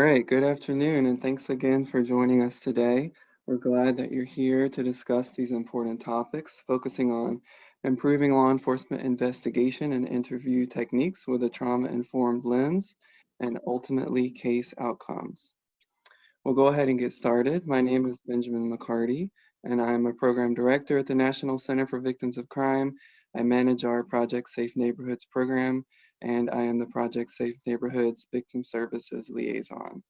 right, good afternoon, and thanks again for joining us today. We're glad that you're here to discuss these important topics, focusing on improving law enforcement investigation and interview techniques with a trauma-informed lens, and ultimately case outcomes. We'll go ahead and get started. My name is Benjamin McCarty, and I'm a program director at the National Center for Victims of Crime. I manage our Project Safe Neighborhoods program, and I am the Project Safe Neighborhoods Victim Services Liaison.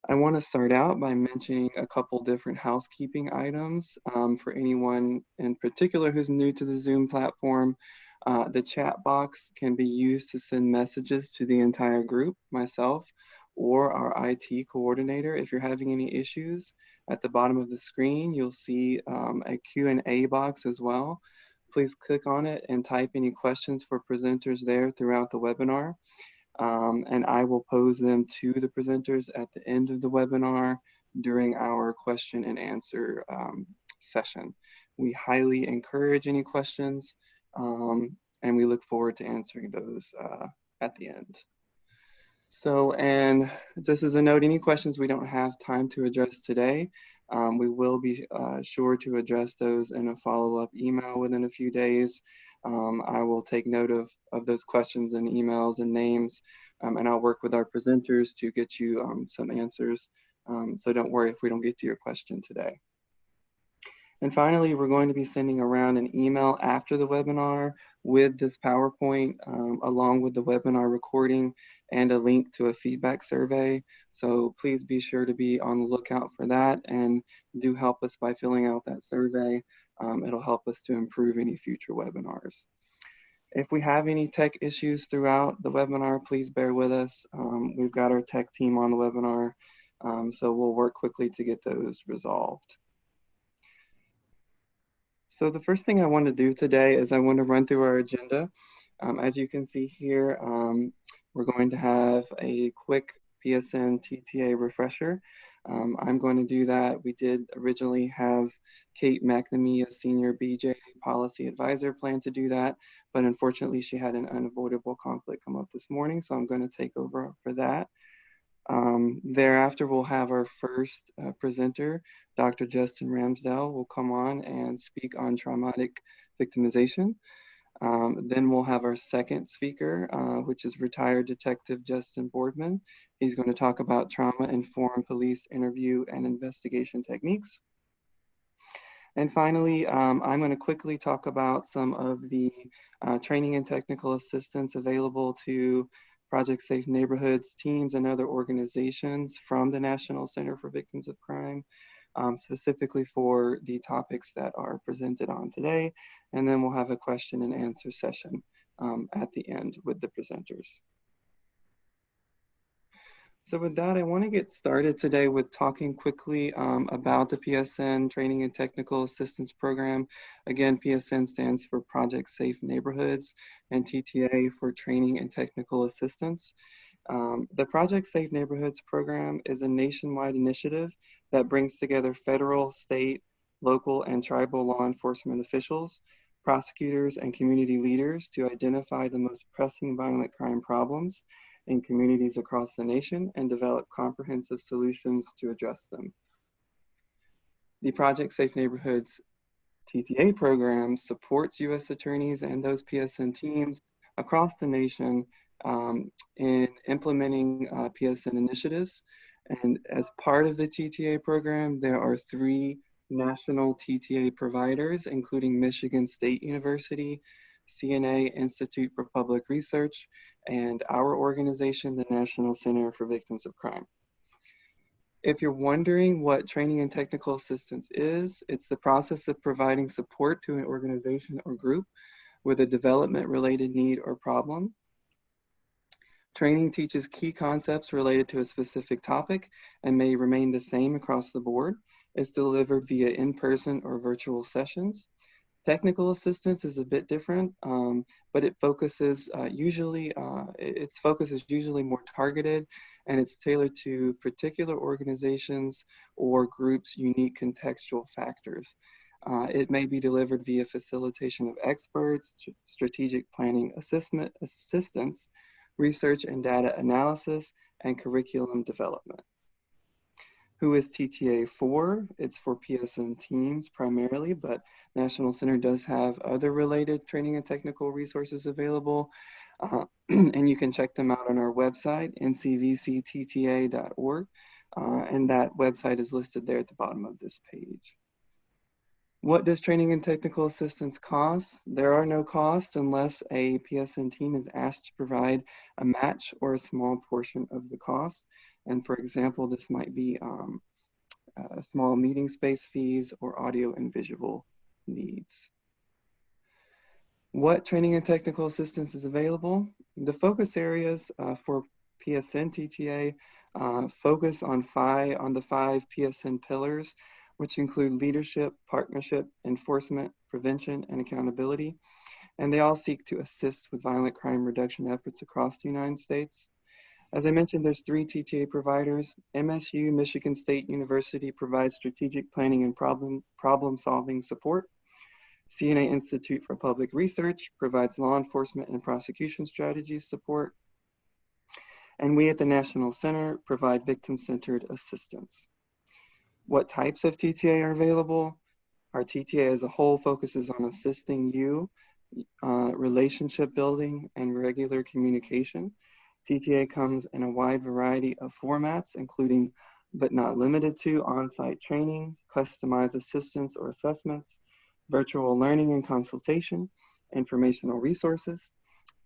I want to start out by mentioning a couple different housekeeping items for anyone in particular who's new to the Zoom platform. The chat box can be used to send messages to the entire group, myself, or our IT coordinator. If you're having any issues, at the bottom of the screen, you'll see a Q&A box as well. Please click on it and type any questions for presenters there throughout the webinar. And I will pose them to the presenters at the end of the webinar during our question and answer session. We highly encourage any questions, and we look forward to answering those at the end. So, and just as a note, any questions we don't have time to address today, we will be sure to address those in a follow-up email within a few days. I will take note of those questions and emails and names, and I'll work with our presenters to get you some answers. So don't worry if we don't get to your question today. And finally, we're going to be sending around an email after the webinar with this PowerPoint, along with the webinar recording and a link to a feedback survey. So please be sure to be on the lookout for that and do help us by filling out that survey. It'll help us to improve any future webinars. If we have any tech issues throughout the webinar, please bear with us. We've got our tech team on the webinar, so we'll work quickly to get those resolved. So the first thing I want to do today is I want to run through our agenda. As you can see here, we're going to have a quick PSN TTA refresher. I'm going to do that. We did originally have Kate McNamee, a senior BJ policy advisor, plan to do that, but unfortunately she had an unavoidable conflict come up this morning, so I'm going to take over for that. Thereafter, we'll have our first presenter, Dr. Justin Ramsdell, will come on and speak on traumatic victimization. Then we'll have our second speaker, which is retired Detective Justin Boardman. He's going to talk about trauma-informed police interview and investigation techniques. And finally, I'm going to quickly talk about some of the training and technical assistance available to Project Safe Neighborhoods teams and other organizations from the National Center for Victims of Crime, specifically for the topics that are presented on today. And then we'll have a question and answer session at the end with the presenters. So with that, I want to get started today with talking quickly about the PSN Training and Technical Assistance Program. Again, PSN stands for Project Safe Neighborhoods and TTA for Training and Technical Assistance. The Project Safe Neighborhoods program is a nationwide initiative that brings together federal, state, local, and tribal law enforcement officials, prosecutors, and community leaders to identify the most pressing violent crime problems in communities across the nation and develop comprehensive solutions to address them. The Project Safe Neighborhoods TTA program supports U.S. attorneys and those PSN teams across the nation in implementing PSN initiatives. And as part of the TTA program, there are 3 national TTA providers, including Michigan State University, CNA Institute for Public Research, and our organization, the National Center for Victims of Crime. If you're wondering what training and technical assistance is, it's the process of providing support to an organization or group with a development-related need or problem. Training teaches key concepts related to a specific topic and may remain the same across the board. It's delivered via in-person or virtual sessions. Technical assistance is a bit different, but it focuses its focus is usually more targeted, and it's tailored to particular organizations or groups' unique contextual factors. It may be delivered via facilitation of experts, strategic planning assistance, research and data analysis, and curriculum development. Who is TTA for? It's for PSN teams primarily, but National Center does have other related training and technical resources available. And you can check them out on our website, ncvctta.org. And that website is listed there at the bottom of this page. What does training and technical assistance cost? There are no costs unless a PSN team is asked to provide a match or a small portion of the cost. And for example, this might be small meeting space fees or audio and visual needs. What training and technical assistance is available? The focus areas for PSN TTA focus on the five PSN pillars, which include leadership, partnership, enforcement, prevention, and accountability. And they all seek to assist with violent crime reduction efforts across the United States. As I mentioned, there's 3 TTA providers. MSU, Michigan State University, provides strategic planning and problem-solving support. CNA Institute for Public Research provides law enforcement and prosecution strategies support. And we at the National Center provide victim-centered assistance. What types of TTA are available? Our TTA as a whole focuses on assisting you, relationship building, and regular communication. TTA comes in a wide variety of formats, including but not limited to on-site training, customized assistance or assessments, virtual learning and consultation, informational resources,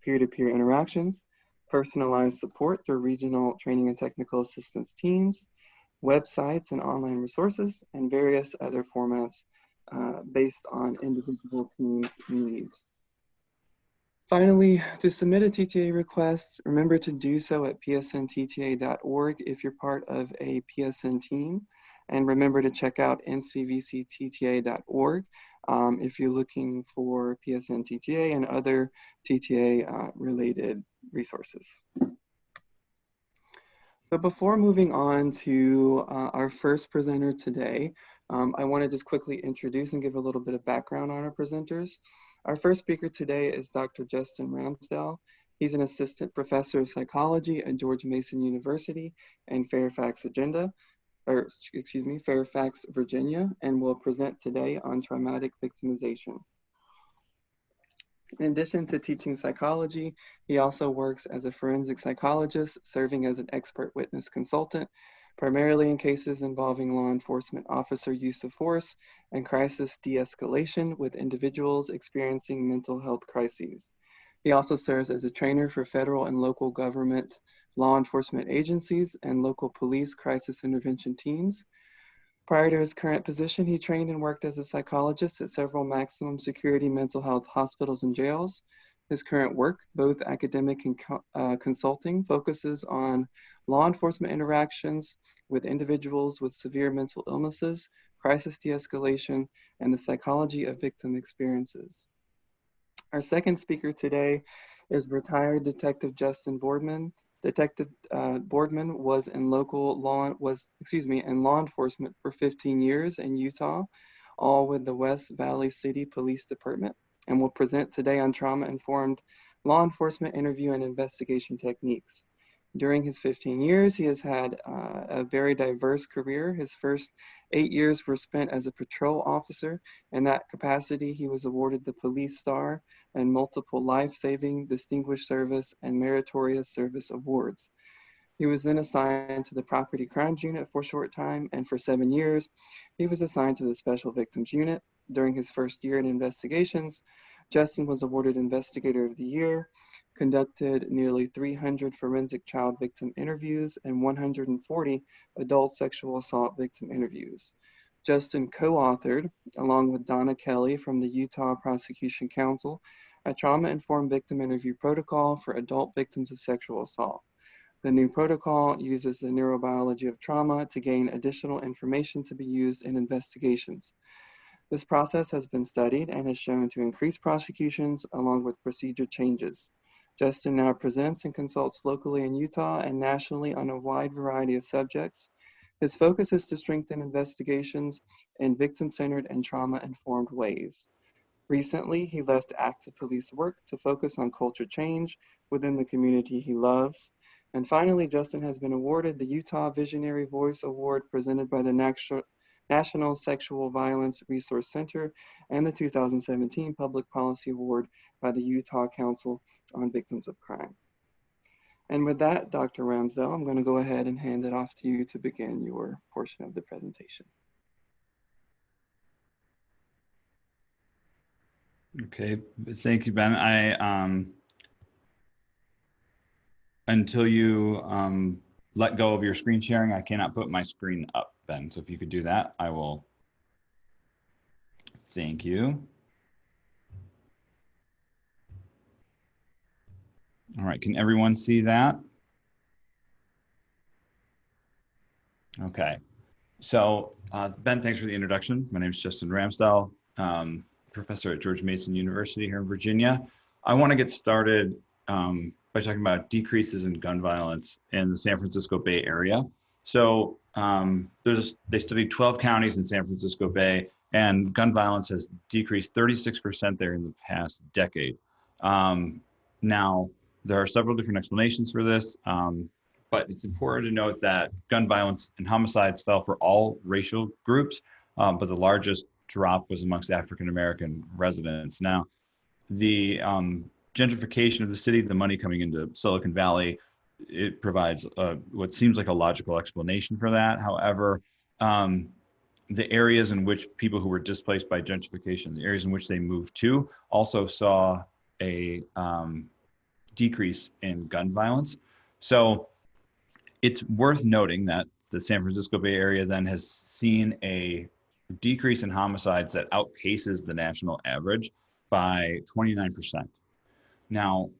peer-to-peer interactions, personalized support through regional training and technical assistance teams, websites and online resources, and various other formats based on individual teams' needs. Finally, to submit a TTA request, remember to do so at psntta.org if you're part of a PSN team. And remember to check out ncvctta.org if you're looking for PSN TTA and other TTA related resources. So before moving on to our first presenter today, I want to just quickly introduce and give a little bit of background on our presenters. Our first speaker today is Dr. Justin Ramsdell. He's an assistant professor of psychology at George Mason University in Fairfax, Virginia, and will present today on traumatic victimization. In addition to teaching psychology, he also works as a forensic psychologist, serving as an expert witness consultant, primarily in cases involving law enforcement officer use of force and crisis de-escalation with individuals experiencing mental health crises. He also serves as a trainer for federal and local government law enforcement agencies and local police crisis intervention teams. Prior to his current position, he trained and worked as a psychologist at several maximum security mental health hospitals and jails. His current work, both academic and consulting, focuses on law enforcement interactions with individuals with severe mental illnesses, crisis de-escalation, and the psychology of victim experiences. Our second speaker today is retired Detective Justin Boardman. Detective Boardman was in law enforcement for 15 years in Utah, all with the West Valley City Police Department, and will present today on trauma-informed law enforcement interview and investigation techniques. During his 15 years, he has had a very diverse career. His first 8 years were spent as a patrol officer. In that capacity, he was awarded the Police Star and multiple life-saving, distinguished service, and meritorious service awards. He was then assigned to the Property Crimes Unit for a short time, and for 7 years, he was assigned to the Special Victims Unit. During his first year in investigations, Justin was awarded Investigator of the Year, conducted nearly 300 forensic child victim interviews and 140 adult sexual assault victim interviews. Justin co-authored, along with Donna Kelly from the Utah Prosecution Council, a trauma-informed victim interview protocol for adult victims of sexual assault. The new protocol uses the neurobiology of trauma to gain additional information to be used in investigations. This process has been studied and has shown to increase prosecutions along with procedure changes. Justin now presents and consults locally in Utah and nationally on a wide variety of subjects. His focus is to strengthen investigations in victim-centered and trauma-informed ways. Recently, he left active police work to focus on culture change within the community he loves. And finally, Justin has been awarded the Utah Visionary Voice Award presented by the National Sexual Violence Resource Center and the 2017 Public Policy Award by the Utah Council on Victims of Crime. And with that, Dr. Ramsdell, I'm going to go ahead and hand it off to you to begin your portion of the presentation. Okay, thank you, Ben. Until you let go of your screen sharing, I cannot put my screen up, Ben. So if you could do that, I will. Thank you. All right, can everyone see that? Okay, so Ben, thanks for the introduction. My name is Justin Ramsdell, professor at George Mason University here in Virginia. I want to get started by talking about decreases in gun violence in the San Francisco Bay Area. So they studied 12 counties in San Francisco Bay, and gun violence has decreased 36% there in the past decade. Now, there are several different explanations for this, but it's important to note that gun violence and homicides fell for all racial groups, but the largest drop was amongst African-American residents. Now, the gentrification of the city, the money coming into Silicon Valley, it provides what seems like a logical explanation for that. However, the areas in which people who were displaced by gentrification, the areas in which they moved to, also saw a decrease in gun violence. So it's worth noting that the San Francisco Bay Area then has seen a decrease in homicides that outpaces the national average by 29%. Now,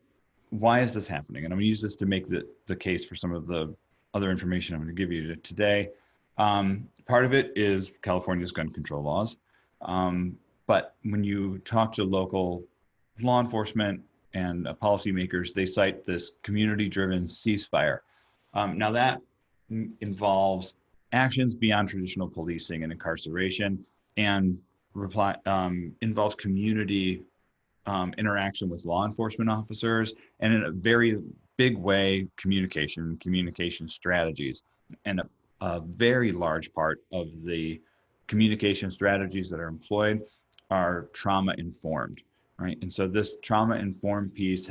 why is this happening? And I'm going to use this to make the case for some of the other information I'm going to give you today. Part of it is California's gun control laws. But when you talk to local law enforcement and policymakers, they cite this community-driven ceasefire. Now that involves actions beyond traditional policing and incarceration, and involves community interaction with law enforcement officers, and in a very big way, communication strategies. And a very large part of the communication strategies that are employed are trauma informed, right? And so this trauma informed piece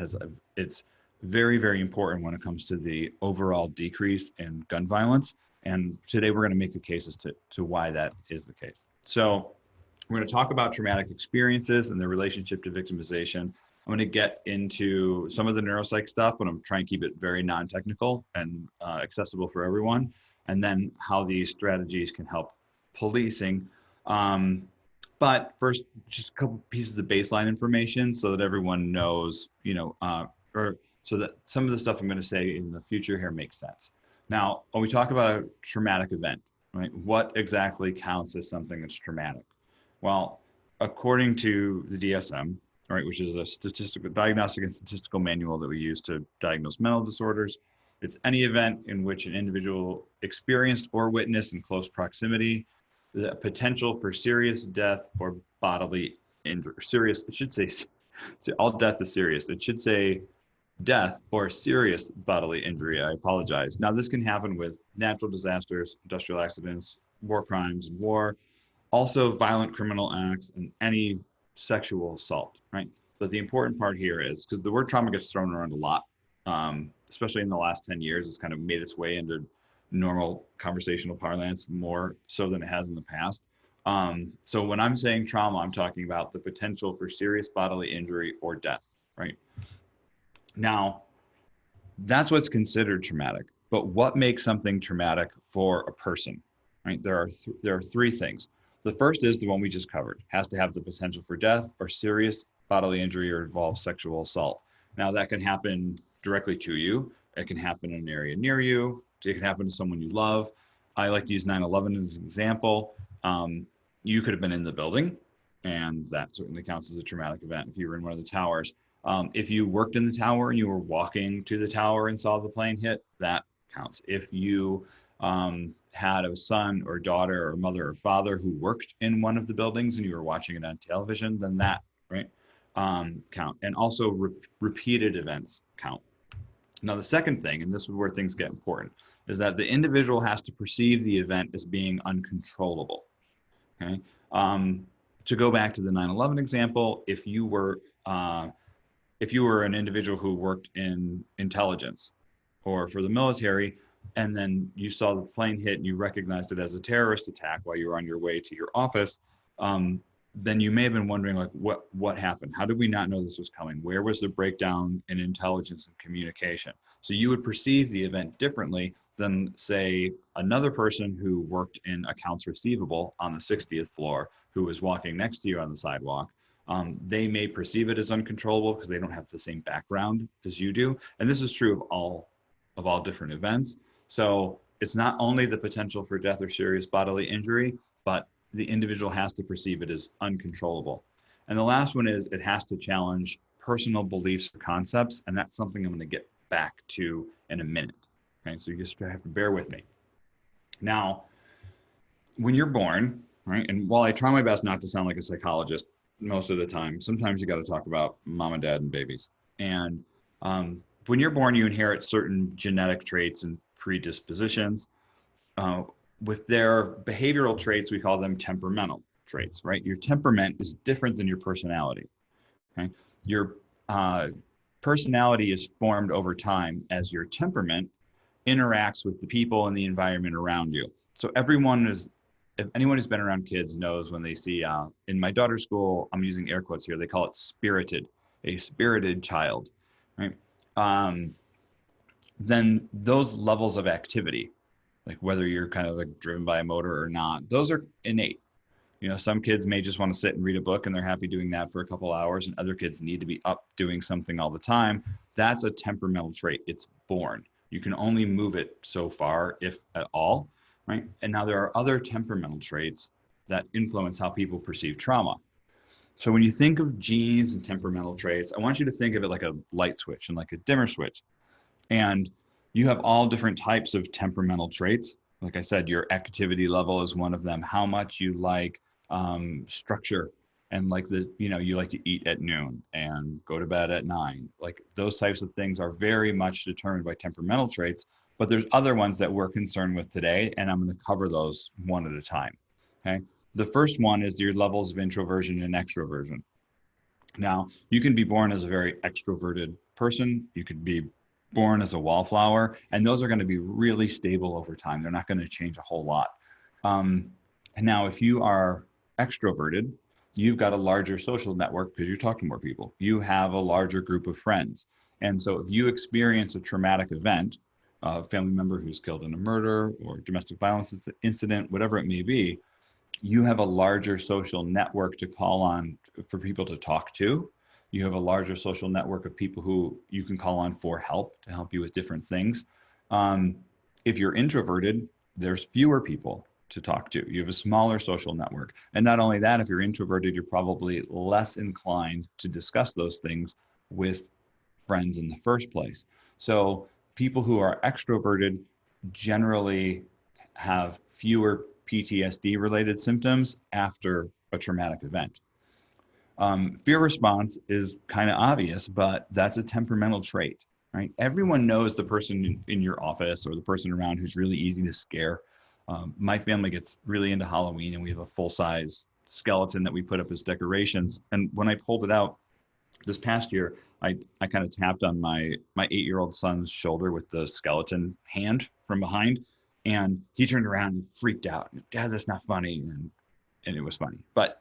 it's very, very important when it comes to the overall decrease in gun violence. And today we're going to make the cases to why that is the case. So we're going to talk about traumatic experiences and their relationship to victimization. I'm going to get into some of the neuropsych stuff, but I'm trying to keep it very non-technical and accessible for everyone. And then how these strategies can help policing. But first, just a couple pieces of baseline information so that everyone knows, or so that some of the stuff I'm going to say in the future here makes sense. Now, when we talk about a traumatic event, right, what exactly counts as something that's traumatic? Well, according to the DSM, right, which is a diagnostic and statistical manual that we use to diagnose mental disorders, it's any event in which an individual experienced or witnessed in close proximity the potential for serious death or bodily injury. Serious, it should say, all death is serious. It should say death or serious bodily injury. I apologize. Now, this can happen with natural disasters, industrial accidents, war crimes and war, also violent criminal acts, and any sexual assault, right? But the important part here is, because the word trauma gets thrown around a lot, especially in the last 10 years, it's kind of made its way into normal conversational parlance more so than it has in the past. So when I'm saying trauma, I'm talking about the potential for serious bodily injury or death, right? Now, that's what's considered traumatic. But what makes something traumatic for a person, right? There are three things. The first is the one we just covered. It has to have the potential for death or serious bodily injury or involve sexual assault. Now, that can happen directly to you. It can happen in an area near you. It can happen to someone you love. I like to use 9/11 as an example. You could have been in the building, and that certainly counts as a traumatic event if you were in one of the towers. If you worked in the tower and you were walking to the tower and saw the plane hit, that counts. If you had a son or daughter or mother or father who worked in one of the buildings and you were watching it on television, then that, right, count. And also repeated events count. Now, the second thing, and this is where things get important, is that the individual has to perceive the event as being uncontrollable. Okay. To go back to the 9/11 example, if you were an individual who worked in intelligence or for the military, and then you saw the plane hit and you recognized it as a terrorist attack while you were on your way to your office, then you may have been wondering, like, what happened? How did we not know this was coming? Where was the breakdown in intelligence and communication? So you would perceive the event differently than, say, another person who worked in accounts receivable on the 60th floor who was walking next to you on the sidewalk. They may perceive it as uncontrollable because they don't have the same background as you do. And this is true of all different events. So it's not only the potential for death or serious bodily injury, but the individual has to perceive it as uncontrollable. And the last one is it has to challenge personal beliefs or concepts. And that's something I'm going to get back to in a minute. Okay, so you just have to bear with me. Now, when you're born, right, and while I try my best not to sound like a psychologist most of the time, sometimes you got to talk about mom and dad and babies. And when you're born, you inherit certain genetic traits and predispositions. With their behavioral traits, we call them temperamental traits, right? Your temperament is different than your personality. Okay? Your personality is formed over time as your temperament interacts with the people and the environment around you. So if anyone who's been around kids knows when they see, in my daughter's school, I'm using air quotes here, they call it spirited, a spirited child, right? Then those levels of activity, like whether you're kind of like driven by a motor or not, those are innate. You know, some kids may just want to sit and read a book and they're happy doing that for a couple hours, and other kids need to be up doing something all the time. That's a temperamental trait. It's born. You can only move it so far, if at all, right? And now there are other temperamental traits that influence how people perceive trauma. So when you think of genes and temperamental traits, I want you to think of it like a light switch and like a dimmer switch. And you have all different types of temperamental traits. Like I said, your activity level is one of them. How much you like structure, and like you like to eat at noon and go to bed at 9. Like those types of things are very much determined by temperamental traits. But there's other ones that we're concerned with today, and I'm going to cover those one at a time. Okay. The first one is your levels of introversion and extroversion. Now, you can be born as a very extroverted person. You could be born as a wallflower, and those are going to be really stable over time. They're not going to change a whole lot. And now, if you are extroverted, you've got a larger social network because you talk to more people. You have a larger group of friends. And so if you experience a traumatic event, a family member who's killed in a murder or domestic violence incident, whatever it may be, you have a larger social network to call on for people to talk to. You have a larger social network of people who you can call on for help to help you with different things. If you're introverted, there's fewer people to talk to. You have a smaller social network. And not only that, if you're introverted, you're probably less inclined to discuss those things with friends in the first place. So people who are extroverted generally have fewer PTSD related symptoms after a traumatic event. Fear response is kind of obvious, but that's a temperamental trait, right? Everyone knows the person in your office or the person around who's really easy to scare. My family gets really into Halloween, and we have a full-size skeleton that we put up as decorations. And when I pulled it out this past year, I kind of tapped on my 8-year-old son's shoulder with the skeleton hand from behind, and he turned around and freaked out. Dad, that's not funny. And it was funny. But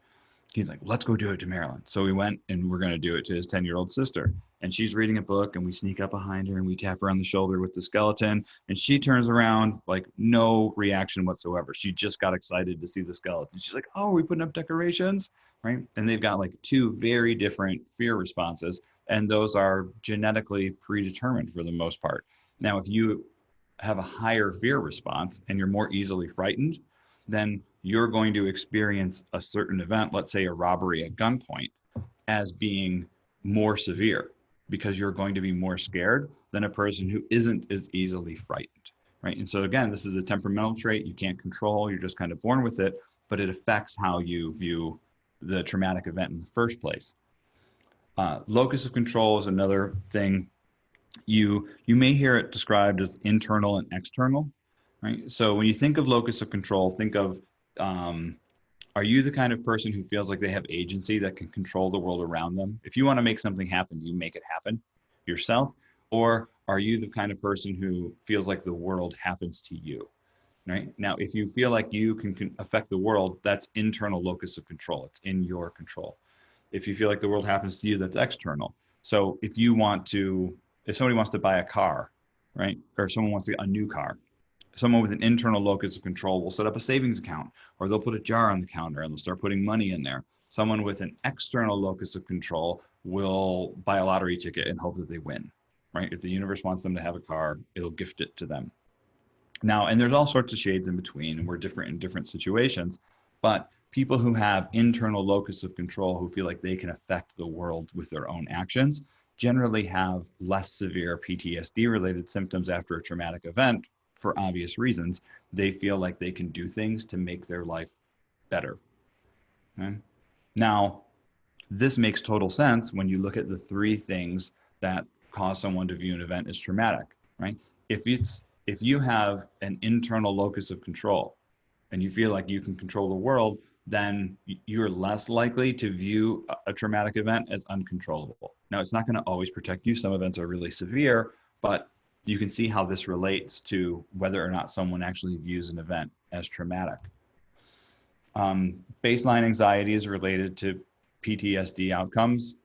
he's like, let's go do it to Marilyn. So we went, and we're going to do it to his 10-year-old sister. And she's reading a book, and we sneak up behind her and we tap her on the shoulder with the skeleton. And she turns around, like no reaction whatsoever. She just got excited to see the skeleton. She's like, oh, are we putting up decorations? Right. And they've got like 2 very different fear responses. And those are genetically predetermined for the most part. Now, if you have a higher fear response and you're more easily frightened, then you're going to experience a certain event, let's say a robbery at gunpoint, as being more severe because you're going to be more scared than a person who isn't as easily frightened, right? And so again, this is a temperamental trait you can't control. You're just kind of born with it, but it affects how you view the traumatic event in the first place. Locus of control is another thing You may hear it described as internal and external, right? So when you think of locus of control, think of are you the kind of person who feels like they have agency that can control the world around them? If you want to make something happen, do you make it happen yourself? Or are you the kind of person who feels like the world happens to you? Right? Now, if you feel like you can affect the world, that's internal locus of control. It's in your control. If you feel like the world happens to you, that's external. So if somebody wants to buy a car, right? Or someone wants to get a new car, someone with an internal locus of control will set up a savings account, or they'll put a jar on the counter and they'll start putting money in there. Someone with an external locus of control will buy a lottery ticket and hope that they win, right? If the universe wants them to have a car, it'll gift it to them. Now, and there's all sorts of shades in between, and we're different in different situations, but people who have internal locus of control, who feel like they can affect the world with their own actions, generally have less severe PTSD related symptoms after a traumatic event for obvious reasons. They feel like they can do things to make their life better. Okay? Now, this makes total sense when you look at the three things that cause someone to view an event as traumatic, right? If you have an internal locus of control and you feel like you can control the world, then you're less likely to view a traumatic event as uncontrollable. Now, it's not going to always protect you. Some events are really severe, but you can see how this relates to whether or not someone actually views an event as traumatic. Baseline anxiety is related to PTSD outcomes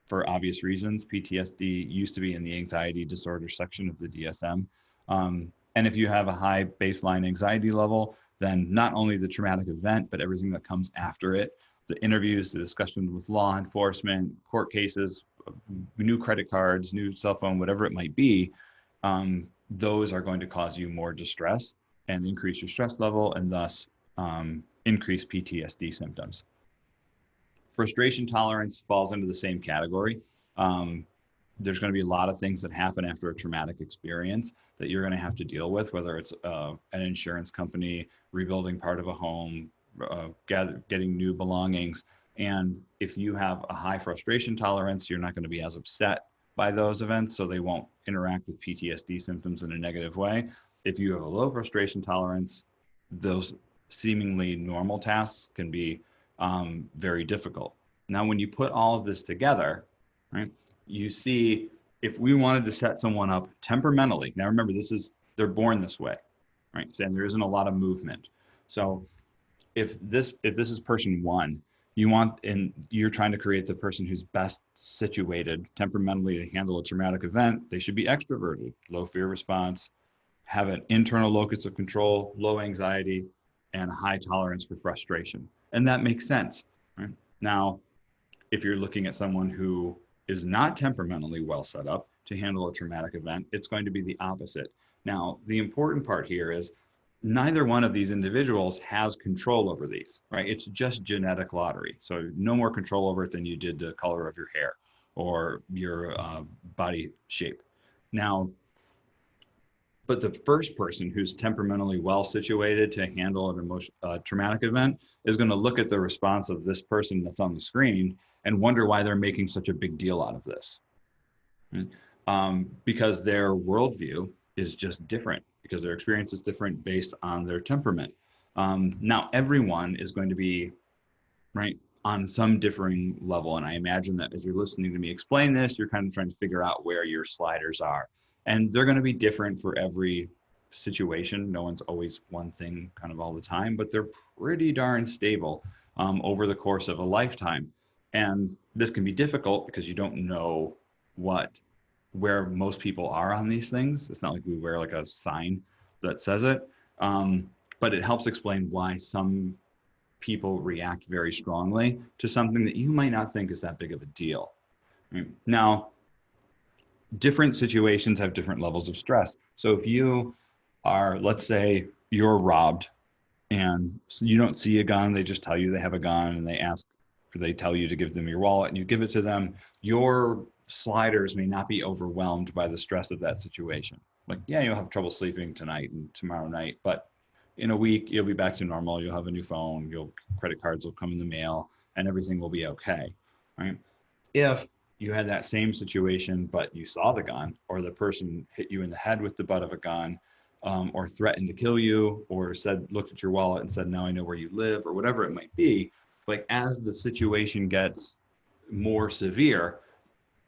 for obvious reasons. PTSD used to be in the anxiety disorder section of the DSM. And if you have a high baseline anxiety level, then not only the traumatic event, but everything that comes after it, the interviews, the discussions with law enforcement, court cases, new credit cards, new cell phone, whatever it might be, those are going to cause you more distress and increase your stress level, and thus increase PTSD symptoms. Frustration tolerance falls into the same category. There's going to be a lot of things that happen after a traumatic experience that you're going to have to deal with, whether it's an insurance company, rebuilding part of a home, getting new belongings. And if you have a high frustration tolerance, you're not going to be as upset by those events, so they won't interact with PTSD symptoms in a negative way. If you have a low frustration tolerance, those seemingly normal tasks can be very difficult. Now, when you put all of this together, right, you see if we wanted to set someone up temperamentally. Now, remember, they're born this way, right? And there isn't a lot of movement. So if this is person one, you're trying to create the person who's best situated temperamentally to handle a traumatic event. They should be extroverted, low fear response, have an internal locus of control, low anxiety, and a high tolerance for frustration. And that makes sense, right? Now, if you're looking at someone who is not temperamentally well set up to handle a traumatic event, it's going to be the opposite. Now, the important part here is neither one of these individuals has control over these, right? It's just genetic lottery. So no more control over it than you did the color of your hair or your body shape. Now, but the first person who's temperamentally well situated to handle a traumatic event is going to look at the response of this person that's on the screen and wonder why they're making such a big deal out of this. Because their worldview is just different, because their experience is different based on their temperament. Now, everyone is going to be, right, on some differing level. And I imagine that as you're listening to me explain this, you're kind of trying to figure out where your sliders are. And they're going to be different for every situation. No one's always one thing kind of all the time, but they're pretty darn stable over the course of a lifetime. And this can be difficult because you don't know where most people are on these things. It's not like we wear like a sign that says it, but it helps explain why some people react very strongly to something that you might not think is that big of a deal. Right? Now, different situations have different levels of stress. So if you are, let's say you're robbed and you don't see a gun, they just tell you they have a gun and they tell you to give them your wallet and you give it to them, your sliders may not be overwhelmed by the stress of that situation. Like, yeah, you'll have trouble sleeping tonight and tomorrow night, but in a week, you'll be back to normal. You'll have a new phone, credit cards will come in the mail and everything will be okay, right? If you had that same situation, but you saw the gun, or the person hit you in the head with the butt of a gun, or threatened to kill you, or looked at your wallet and said, now I know where you live, or whatever it might be. Like, as the situation gets more severe,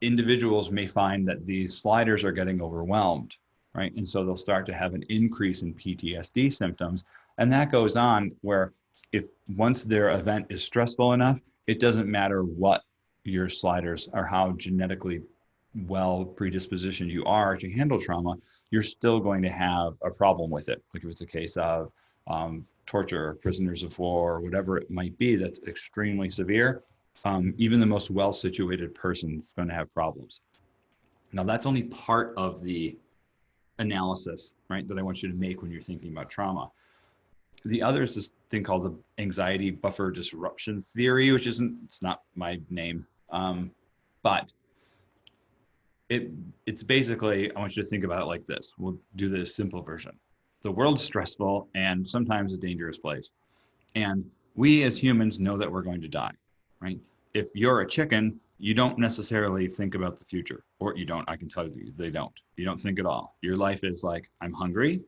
individuals may find that these sliders are getting overwhelmed, right? And so they'll start to have an increase in PTSD symptoms. And that goes on where, if once their event is stressful enough, it doesn't matter what your sliders or how genetically well predispositioned you are to handle trauma, you're still going to have a problem with it. Like if it's a case of torture, prisoners of war, whatever it might be that's extremely severe, even the most well-situated person is going to have problems. Now, that's only part of the analysis, right, that I want you to make when you're thinking about trauma. The other is this thing called the anxiety buffer disruption theory, which it's not my name, but it's basically, I want you to think about it like this. We'll do the simple version. The world's stressful and sometimes a dangerous place. And we as humans know that we're going to die, right? If you're a chicken, you don't necessarily think about the future, or you don't, I can tell you, they don't. You don't think at all. Your life is like, I'm hungry,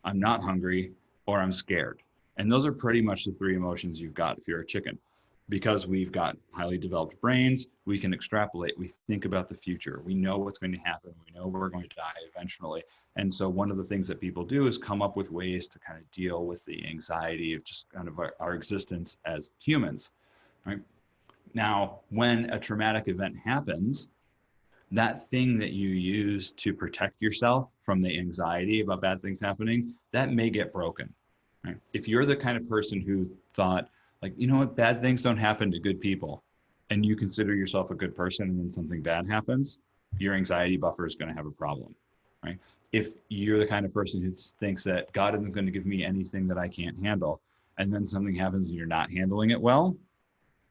I'm not hungry, or I'm scared. And those are pretty much the three emotions you've got if you're a chicken. Because we've got highly developed brains, we can extrapolate, we think about the future, we know what's going to happen, we know we're going to die eventually. And so one of the things that people do is come up with ways to kind of deal with the anxiety of just kind of our existence as humans, right? Now, when a traumatic event happens, that thing that you use to protect yourself from the anxiety about bad things happening, that may get broken, right? If you're the kind of person who thought, like, you know what, bad things don't happen to good people, and you consider yourself a good person and then something bad happens, your anxiety buffer is going to have a problem, right? If you're the kind of person who thinks that God isn't going to give me anything that I can't handle, and then something happens and you're not handling it well,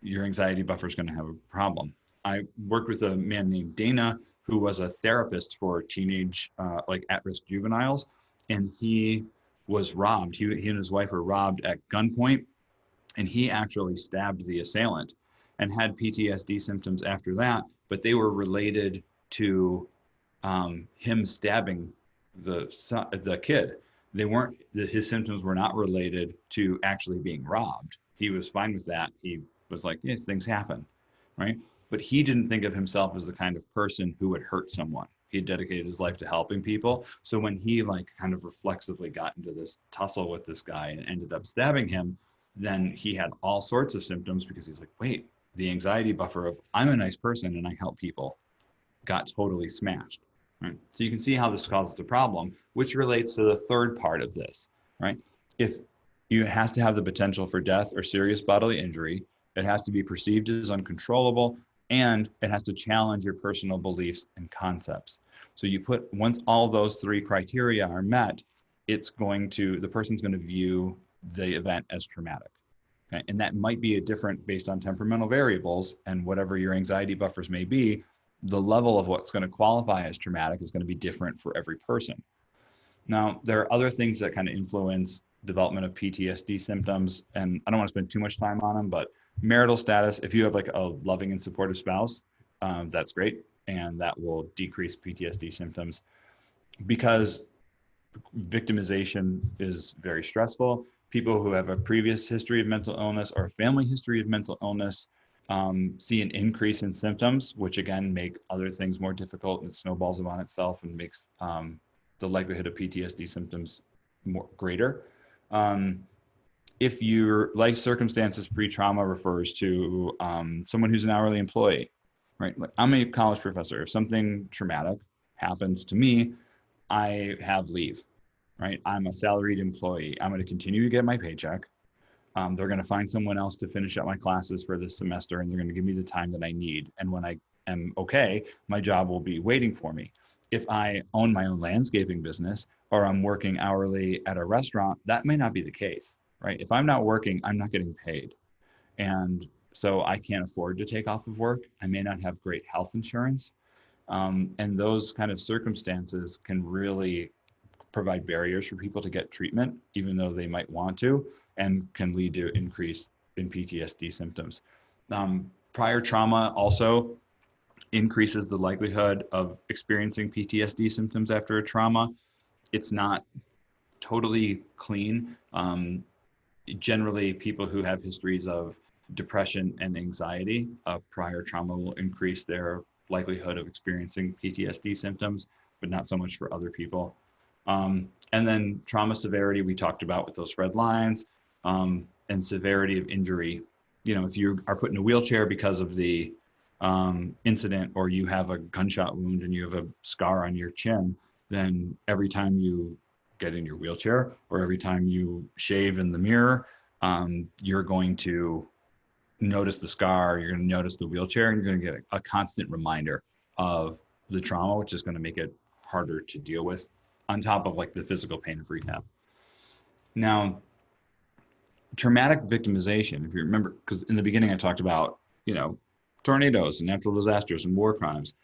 your anxiety buffer is going to have a problem. I worked with a man named Dana who was a therapist for teenage, like at-risk juveniles, and he was robbed. He and his wife were robbed at gunpoint, and he actually stabbed the assailant and had PTSD symptoms after that, but they were related to him stabbing the kid. They weren't, his symptoms were not related to actually being robbed. He was fine with that. He was like, yeah, things happen, right? But he didn't think of himself as the kind of person who would hurt someone. He dedicated his life to helping people. So when he like kind of reflexively got into this tussle with this guy and ended up stabbing him, then he had all sorts of symptoms because he's like, wait, the anxiety buffer of I'm a nice person and I help people got totally smashed, right? So you can see how this causes a problem, which relates to the third part of this, right? If it has to have the potential for death or serious bodily injury, it has to be perceived as uncontrollable, and it has to challenge your personal beliefs and concepts. So you put, once all those three criteria are met, the person's going to view the event as traumatic. Okay? And that might be a different based on temperamental variables, and whatever your anxiety buffers may be, the level of what's going to qualify as traumatic is going to be different for every person. Now, there are other things that kind of influence development of PTSD symptoms, and I don't want to spend too much time on them, but marital status, if you have like a loving and supportive spouse, that's great, and that will decrease PTSD symptoms. Because victimization is very stressful, people who have a previous history of mental illness or a family history of mental illness see an increase in symptoms, which again make other things more difficult, and it snowballs upon itself and makes the likelihood of PTSD symptoms greater. If your life circumstances pre-trauma refers to someone who's an hourly employee, right? Like, I'm a college professor. If something traumatic happens to me, I have leave, right? I'm a salaried employee. I'm going to continue to get my paycheck. They're going to find someone else to finish up my classes for this semester, and they're going to give me the time that I need. And when I am okay, my job will be waiting for me. If I own my own landscaping business, or I'm working hourly at a restaurant, that may not be the case, right? If I'm not working, I'm not getting paid. And so I can't afford to take off of work. I may not have great health insurance. And those kind of circumstances can really provide barriers for people to get treatment, even though they might want to, and can lead to increase in PTSD symptoms. Prior trauma also increases the likelihood of experiencing PTSD symptoms after a trauma. It's not totally clean. Generally, people who have histories of depression and anxiety prior trauma will increase their likelihood of experiencing PTSD symptoms, but not so much for other people. And then trauma severity, we talked about with those red lines, and severity of injury. You know, if you are put in a wheelchair because of the incident, or you have a gunshot wound and you have a scar on your chin, then every time you get in your wheelchair or every time you shave in the mirror, you're going to notice the scar, you're going to notice the wheelchair, and you're going to get a constant reminder of the trauma, which is going to make it harder to deal with, on top of like the physical pain of rehab. Now, traumatic victimization, if you remember, because in the beginning I talked about, you know, tornadoes and natural disasters and war crimes.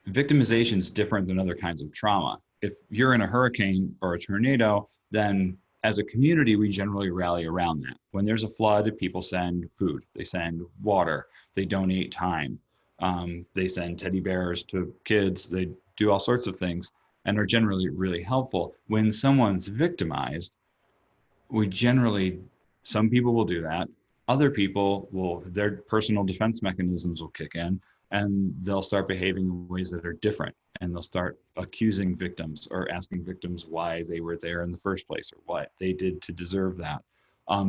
Victimization is different than other kinds of trauma. If you're in a hurricane or a tornado, then as a community, we generally rally around that. When there's a flood, people send food, they send water, they donate time, they send teddy bears to kids, they do all sorts of things and are generally really helpful. When someone's victimized, we generally, some people will do that. Other people will, their personal defense mechanisms will kick in and they'll start behaving in ways that are different. And they'll start accusing victims or asking victims why they were there in the first place or what they did to deserve that.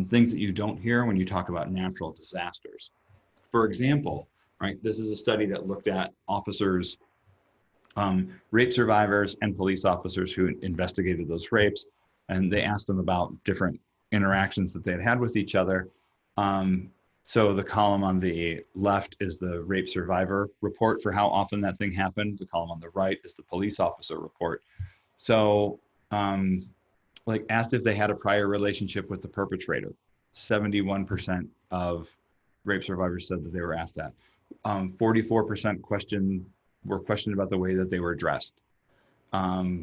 Things that you don't hear when you talk about natural disasters. For example, right, this is a study that looked at officers, rape survivors and police officers who investigated those rapes. And they asked them about different interactions that they had had with each other. So the column on the left is the rape survivor report for how often that thing happened. The column on the right is the police officer report. So like asked if they had a prior relationship with the perpetrator. 71% of rape survivors said that they were asked that. 44% were questioned about the way that they were dressed. 40%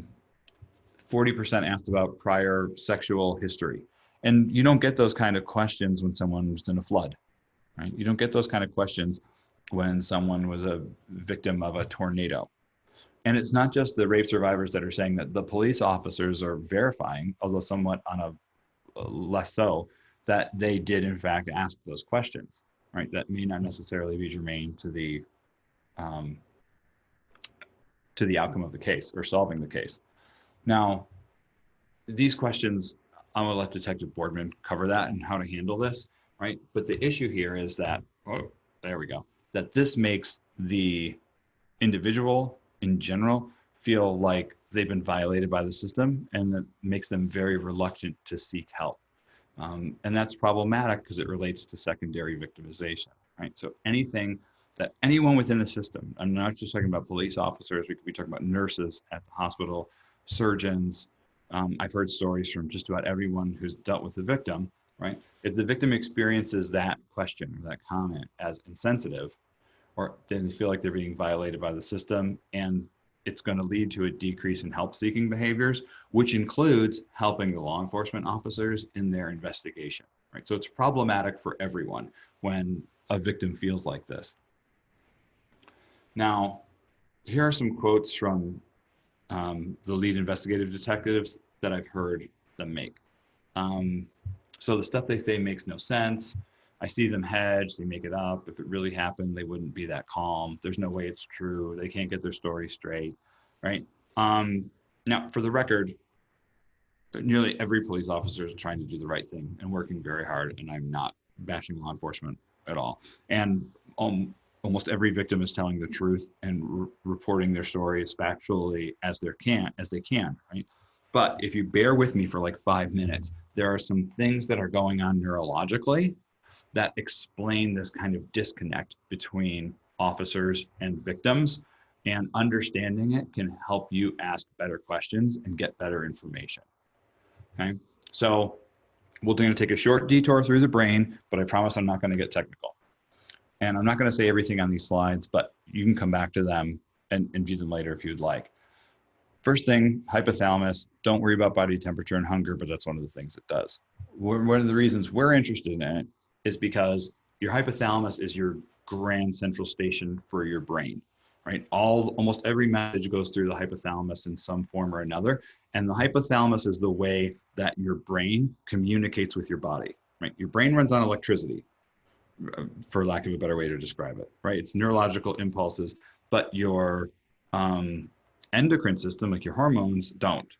asked about prior sexual history. And you don't get those kind of questions when someone's in a flood, right? You don't get those kind of questions when someone was a victim of a tornado. And it's not just the rape survivors that are saying that. The police officers are verifying, although somewhat on a less so, that they did in fact ask those questions, right? That may not necessarily be germane to the outcome of the case or solving the case. Now, these questions, I'm gonna let Detective Boardman cover that and how to handle this, right? But the issue here is that, oh, there we go, that this makes the individual in general feel like they've been violated by the system, and that makes them very reluctant to seek help. And that's problematic because it relates to secondary victimization, right? So anything that anyone within the system, I'm not just talking about police officers, we could be talking about nurses at the hospital, surgeons. I've heard stories from just about everyone who's dealt with the victim, right? If the victim experiences that question or that comment as insensitive, or then they feel like they're being violated by the system, and it's going to lead to a decrease in help-seeking behaviors, which includes helping the law enforcement officers in their investigation, right? So it's problematic for everyone when a victim feels like this. Now, here are some quotes from the lead investigative detectives that I've heard them make. So the stuff they say makes no sense. I see them hedge, they make it up. If it really happened, they wouldn't be that calm. There's no way it's true. They can't get their story straight, right? Now, for the record, nearly every police officer is trying to do the right thing and working very hard, and I'm not bashing law enforcement at all. And almost every victim is telling the truth and reporting their story as factually as they can, right? But if you bear with me for like 5 minutes, there are some things that are going on neurologically that explain this kind of disconnect between officers and victims, and understanding it can help you ask better questions and get better information, okay? So we're going to take a short detour through the brain, but I promise I'm not going to get technical. And I'm not going to say everything on these slides, but you can come back to them and view them later if you'd like. First thing, hypothalamus, don't worry about body temperature and hunger, but that's one of the things it does. One of the reasons we're interested in it is because your hypothalamus is your grand central station for your brain. right? Almost every message goes through the hypothalamus in some form or another. And the hypothalamus is the way that your brain communicates with your body, right? Your brain runs on electricity, for lack of a better way to describe it, right? It's neurological impulses, but your endocrine system, like your hormones, don't.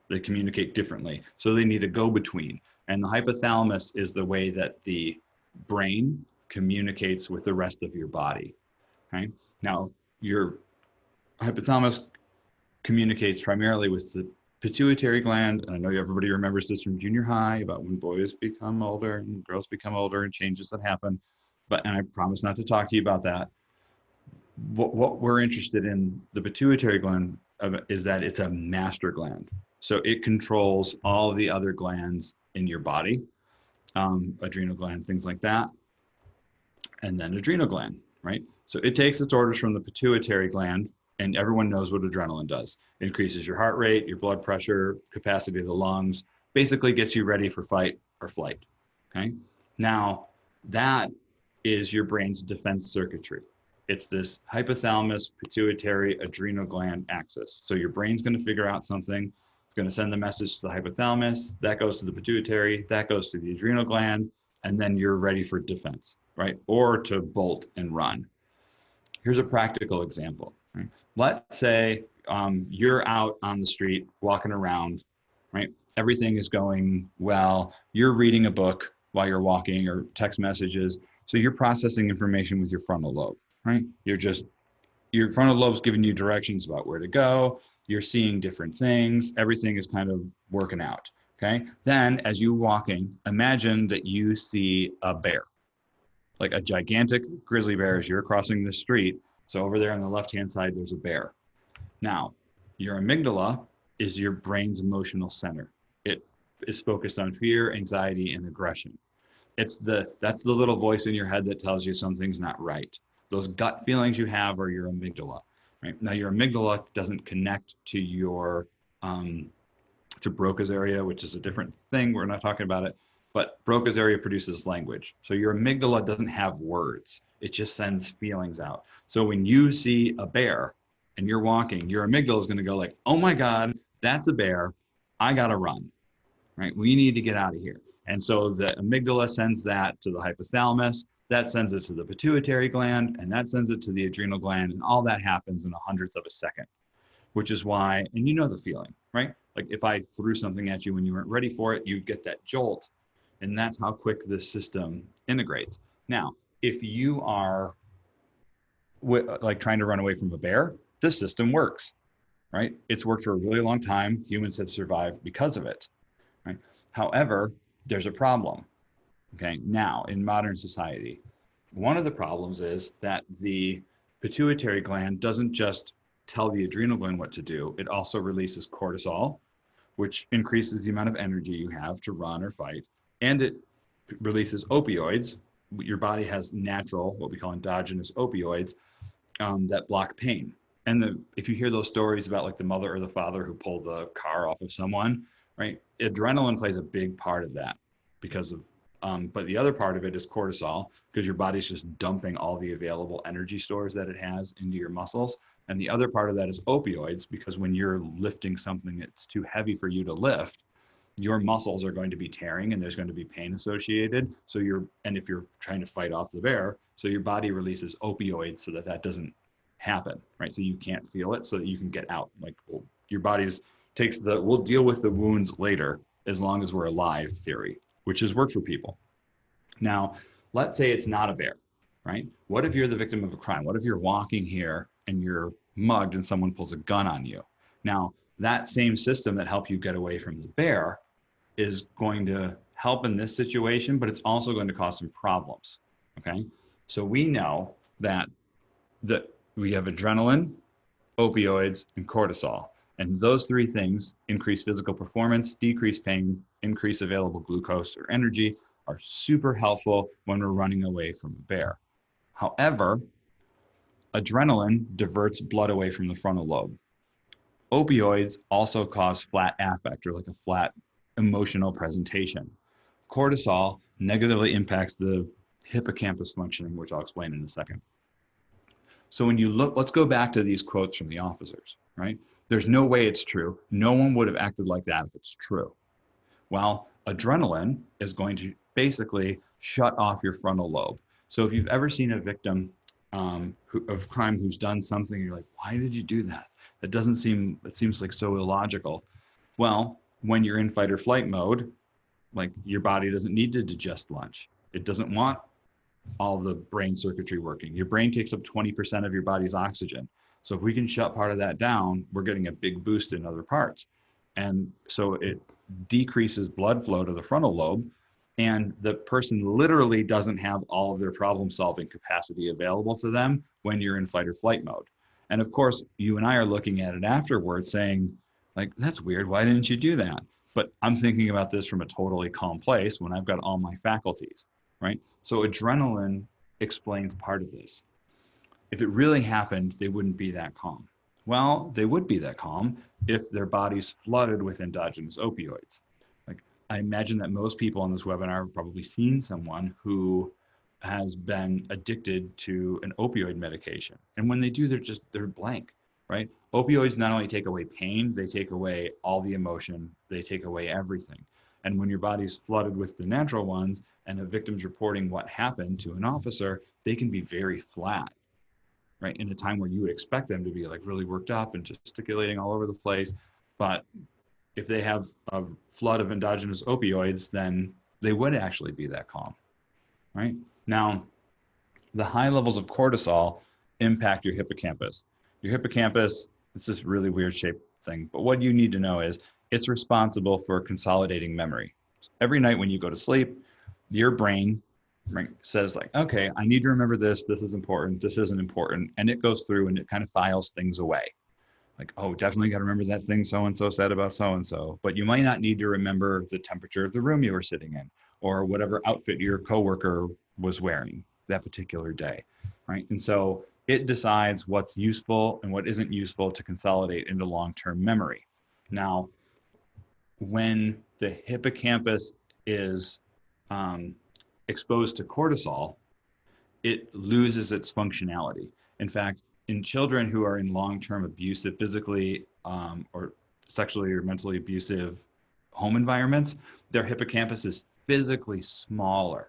They communicate differently. So they need a go-between. And the hypothalamus is the way that the brain communicates with the rest of your body, right? Now, your hypothalamus communicates primarily with the pituitary gland. And I know everybody remembers this from junior high about when boys become older and girls become older and changes that happen. And I promise not to talk to you about that. What we're interested in the pituitary gland is that it's a master gland. So it controls all the other glands in your body, adrenal gland, things like that, and then adrenal gland, right? So it takes its orders from the pituitary gland, and everyone knows what adrenaline does. It increases your heart rate, your blood pressure, capacity of the lungs, basically gets you ready for fight or flight, okay? Now, that is your brain's defense circuitry. It's this hypothalamus, pituitary, adrenal gland axis. So your brain's going to figure out something. It's going to send the message to the hypothalamus. That goes to the pituitary. That goes to the adrenal gland. And then you're ready for defense, right? Or to bolt and run. Here's a practical example. Right? Let's say you're out on the street walking around, right? Everything is going well. You're reading a book while you're walking or text messages. So you're processing information with your frontal lobe, right? Your frontal lobe's giving you directions about where to go. You're seeing different things. Everything is kind of working out, okay? Then as you're walking, imagine that you see a bear, like a gigantic grizzly bear as you're crossing the street. So over there on the left-hand side, there's a bear. Now, your amygdala is your brain's emotional center. It is focused on fear, anxiety, and aggression. That's the little voice in your head that tells you something's not right. Those gut feelings you have are your amygdala, right? Now your amygdala doesn't connect to your, to Broca's area, which is a different thing. We're not talking about it, but Broca's area produces language. So your amygdala doesn't have words. It just sends feelings out. So when you see a bear and you're walking, your amygdala is going to go like, oh my God, that's a bear. I got to run, right? We need to get out of here. And so the amygdala sends that to the hypothalamus, that sends it to the pituitary gland, and that sends it to the adrenal gland, and all that happens in 1/100th of a second, which is why, and you know the feeling, right? Like if I threw something at you when you weren't ready for it, you get that jolt, and that's how quick this system integrates. Now, if you are like trying to run away from a bear, this system works, right? It's worked for a really long time. Humans have survived because of it, right? However, there's a problem, okay? Now, in modern society, one of the problems is that the pituitary gland doesn't just tell the adrenal gland what to do, it also releases cortisol, which increases the amount of energy you have to run or fight, and it releases opioids. Your body has natural, what we call endogenous opioids, that block pain. And if you hear those stories about like the mother or the father who pulled the car off of someone, right? Adrenaline plays a big part of that because of, but the other part of it is cortisol, because your body's just dumping all the available energy stores that it has into your muscles. And the other part of that is opioids, because when you're lifting something that's too heavy for you to lift, your muscles are going to be tearing and there's going to be pain associated. So and if you're trying to fight off the bear, so your body releases opioids so that that doesn't happen, right? So you can't feel it so that you can get out. Like, well, your body's we'll deal with the wounds later as long as we're alive theory, which has worked for people. Now, let's say it's not a bear, right? What if you're the victim of a crime? What if you're walking here and you're mugged and someone pulls a gun on you? Now, that same system that helped you get away from the bear is going to help in this situation, but it's also going to cause some problems, okay? So we know that we have adrenaline, opioids, and cortisol. And those three things, increase physical performance, decrease pain, increase available glucose or energy, are super helpful when we're running away from a bear. However, adrenaline diverts blood away from the frontal lobe. Opioids also cause flat affect, or like a flat emotional presentation. Cortisol negatively impacts the hippocampus functioning, which I'll explain in a second. So when you look, let's go back to these quotes from the officers, right? There's no way it's true. No one would have acted like that if it's true. Well, adrenaline is going to basically shut off your frontal lobe. So if you've ever seen a victim of crime who's done something, you're like, why did you do that? It seems like so illogical. Well, when you're in fight or flight mode, like your body doesn't need to digest lunch. It doesn't want all the brain circuitry working. Your brain takes up 20% of your body's oxygen. So if we can shut part of that down, we're getting a big boost in other parts. And so it decreases blood flow to the frontal lobe, and the person literally doesn't have all of their problem solving capacity available to them when you're in fight or flight mode. And of course, you and I are looking at it afterwards saying, like, that's weird. Why didn't you do that? But I'm thinking about this from a totally calm place when I've got all my faculties, right? So adrenaline explains part of this. If it really happened, they wouldn't be that calm. Well, they would be that calm if their body's flooded with endogenous opioids. Like, I imagine that most people on this webinar have probably seen someone who has been addicted to an opioid medication. And when they do, they're blank, right? Opioids not only take away pain, they take away all the emotion, they take away everything. And when your body's flooded with the natural ones and a victim's reporting what happened to an officer, they can be very flat, right? In a time where you would expect them to be like really worked up and gesticulating all over the place. But if they have a flood of endogenous opioids, then they would actually be that calm, right? Now, the high levels of cortisol impact your hippocampus. Your hippocampus, it's this really weird shaped thing, but what you need to know is it's responsible for consolidating memory. Every night when you go to sleep, your brain, right, says like, okay, I need to remember this. This is important. This isn't important. And it goes through and it kind of files things away. Like, oh, definitely got to remember that thing so-and-so said about so-and-so, but you might not need to remember the temperature of the room you were sitting in or whatever outfit your coworker was wearing that particular day, right? And so it decides what's useful and what isn't useful to consolidate into long-term memory. Now, when the hippocampus is exposed to cortisol, it loses its functionality. In fact, in children who are in long-term abusive, physically or sexually or mentally abusive home environments, their hippocampus is physically smaller.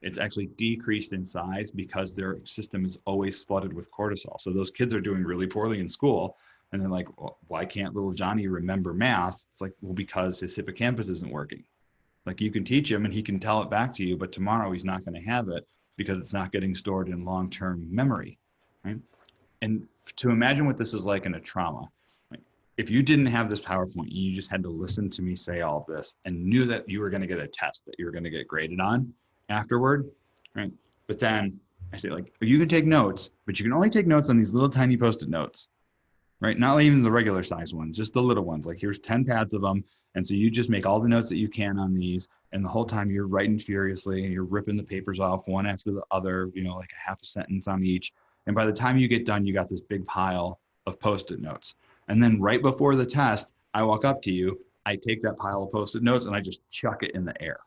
It's actually decreased in size because their system is always flooded with cortisol. So those kids are doing really poorly in school. And they're like, well, why can't little Johnny remember math? It's like, well, because his hippocampus isn't working. Like you can teach him and he can tell it back to you, but tomorrow he's not going to have it because it's not getting stored in long-term memory, right? And to imagine what this is like in a trauma, like if you didn't have this PowerPoint, you just had to listen to me say all of this and knew that you were going to get a test that you were going to get graded on afterward, right? But then I say like, you can take notes, but you can only take notes on these little tiny Post-it notes, right? Not even the regular size ones, just the little ones. Like here's 10 pads of them. And so you just make all the notes that you can on these. And the whole time you're writing furiously and you're ripping the papers off one after the other, you know, like a half a sentence on each. And by the time you get done, you got this big pile of Post-it notes. And then right before the test, I walk up to you, I take that pile of Post-it notes and I just chuck it in the air,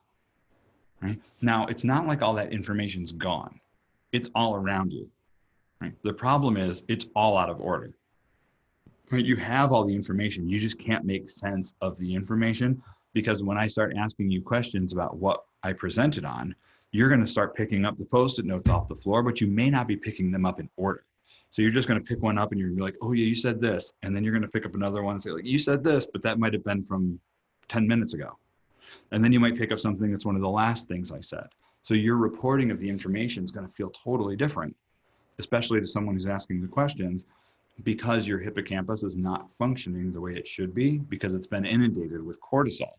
right? Now, it's not like all that information's gone. It's all around you, right? The problem is it's all out of order. Right, you have all the information, you just can't make sense of the information because when I start asking you questions about what I presented on, you're going to start picking up the Post-it notes off the floor, but you may not be picking them up in order. So you're just going to pick one up and you're going to be like, oh yeah, you said this. And then you're going to pick up another one and say like, you said this, but that might've been from 10 minutes ago. And then you might pick up something that's one of the last things I said. So your reporting of the information is going to feel totally different, especially to someone who's asking the questions, because your hippocampus is not functioning the way it should be because it's been inundated with cortisol.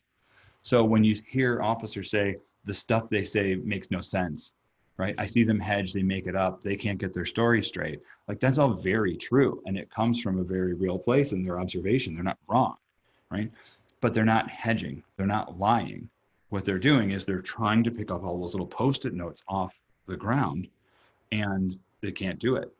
So when you hear officers say the stuff they say makes no sense, right? I see them hedge, they make it up, they can't get their story straight. Like that's all very true. And it comes from a very real place in their observation. They're not wrong, right? But they're not hedging, they're not lying. What they're doing is they're trying to pick up all those little Post-it notes off the ground and they can't do it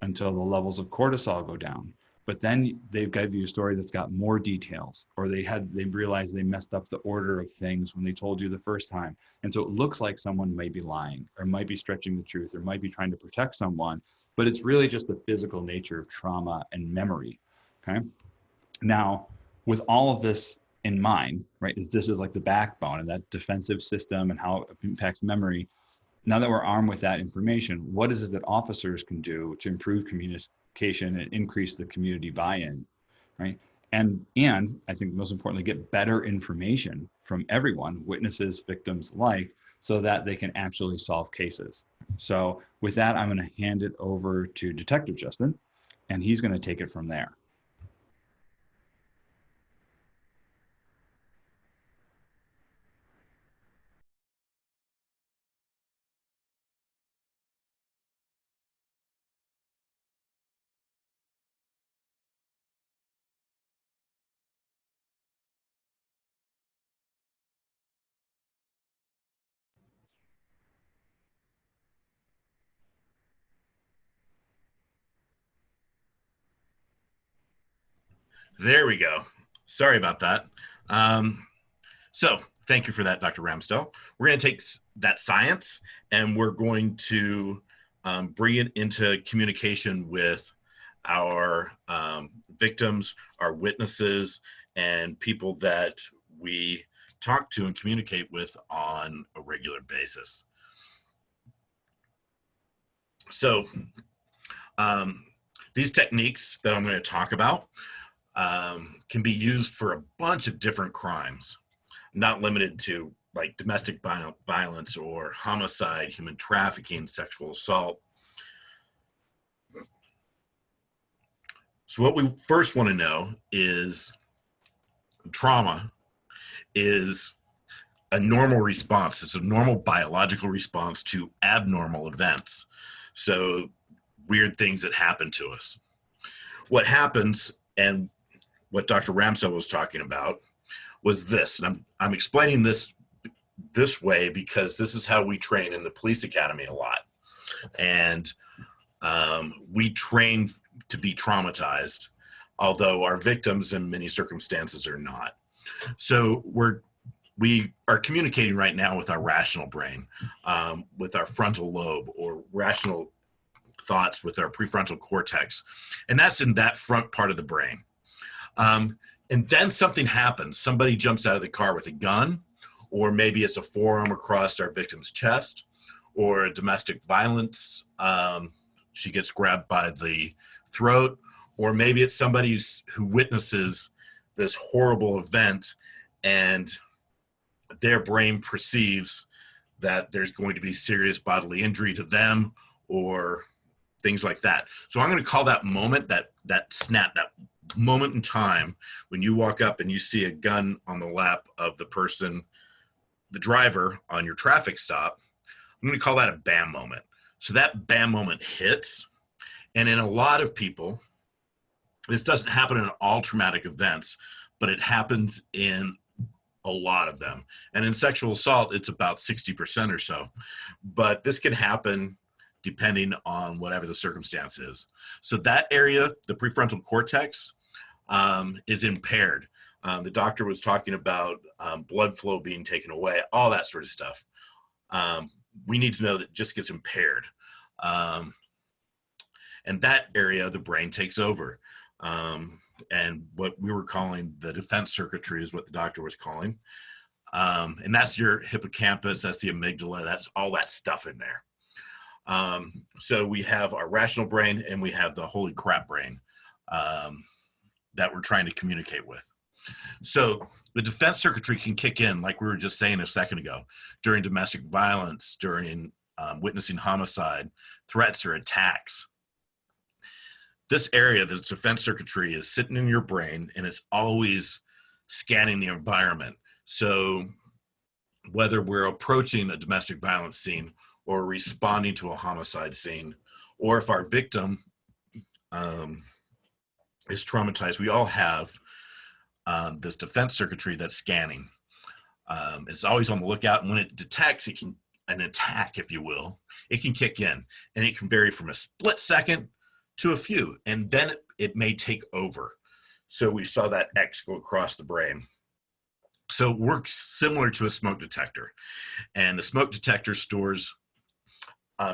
until the levels of cortisol go down. but then they've given you a story that's got more details, or they realized they messed up the order of things when they told you the first time. And so it looks like someone may be lying, or might be stretching the truth, or might be trying to protect someone, but it's really just the physical nature of trauma and memory. Okay. Now, with all of this in mind, right, this is like the backbone and that defensive system and how it impacts memory. Now that we're armed with that information, what is it that officers can do to improve communication and increase the community buy-in, right? And I think most importantly, get better information from everyone, witnesses, victims alike, so that they can actually solve cases. So with that, I'm going to hand it over to Detective Justin, and he's going to take it from there. There we go. Sorry about that. So thank you for that, Dr. Ramsdell. We're going to take that science and we're going to bring it into communication with our victims, our witnesses, and people that we talk to and communicate with on a regular basis. So these techniques that I'm going to talk about can be used for a bunch of different crimes, not limited to like domestic violence or homicide, human trafficking, sexual assault. So what we first want to know is trauma is a normal response. It's a normal biological response to abnormal events. So weird things that happen to us. What happens, and what Dr. Ramsdell was talking about, was this. And I'm explaining this way because this is how we train in the police academy a lot. And we train to be traumatized, although our victims in many circumstances are not. So we are communicating right now with our rational brain, with our frontal lobe, or rational thoughts with our prefrontal cortex. And that's in that front part of the brain. And then something happens. Somebody jumps out of the car with a gun, or maybe it's a forearm across our victim's chest, or a domestic violence. She gets grabbed by the throat, or maybe it's somebody who witnesses this horrible event and their brain perceives that there's going to be serious bodily injury to them or things like that. So I'm going to call that moment, that snap, that moment in time when you walk up and you see a gun on the lap of the person, the driver on your traffic stop. I'm going to call that a bam moment. So that bam moment hits. And in a lot of people, this doesn't happen in all traumatic events, but it happens in a lot of them. And in sexual assault, it's about 60% or so. But this can happen depending on whatever the circumstance is. So that area, the prefrontal cortex, is impaired. The doctor was talking about blood flow being taken away, all that sort of stuff. We need to know that it just gets impaired. And that area of the brain takes over. And what we were calling the defense circuitry is what the doctor was calling. And that's your hippocampus, that's the amygdala, that's all that stuff in there. So we have our rational brain and we have the holy crap brain that we're trying to communicate with. So the defense circuitry can kick in, like we were just saying a second ago, during domestic violence, during witnessing homicide, threats, or attacks. This area, this defense circuitry, is sitting in your brain and it's always scanning the environment. So whether we're approaching a domestic violence scene or responding to a homicide scene, or if our victim is traumatized, we all have this defense circuitry that's scanning. It's always on the lookout, and when it detects an attack, if you will, it can kick in, and it can vary from a split second to a few, and then it may take over. So we saw that X go across the brain. So it works similar to a smoke detector. And the smoke detector stores,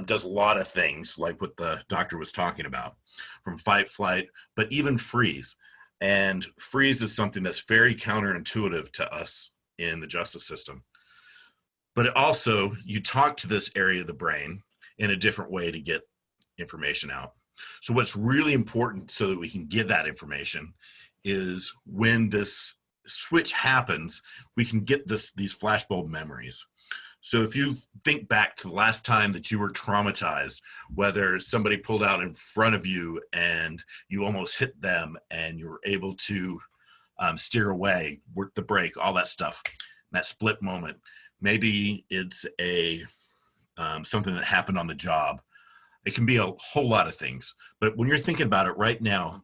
does a lot of things like what the doctor was talking about, from fight, flight, but even freeze. And freeze is something that's very counterintuitive to us in the justice system. But it also, you talk to this area of the brain in a different way to get information out. So what's really important so that we can get that information is when this switch happens, we can get these flashbulb memories. So if you think back to the last time that you were traumatized, whether somebody pulled out in front of you and you almost hit them and you were able to steer away, work the brake, all that stuff, that split moment. Maybe it's something that happened on the job. It can be a whole lot of things. But when you're thinking about it right now,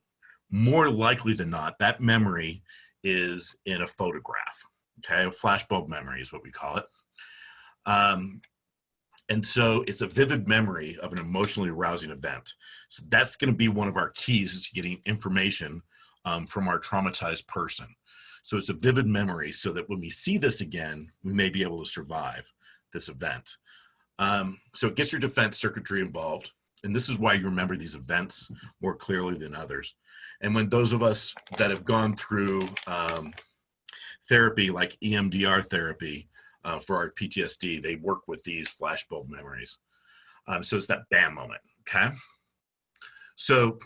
more likely than not, that memory is in a photograph. Okay, a flashbulb memory is what we call it. And so it's a vivid memory of an emotionally arousing event. So that's going to be one of our keys to getting information from our traumatized person. So it's a vivid memory so that when we see this again, we may be able to survive this event. So it gets your defense circuitry involved. And this is why you remember these events more clearly than others. And when those of us that have gone through therapy like EMDR therapy for our PTSD, they work with these flashbulb memories. So it's that bam moment, okay? So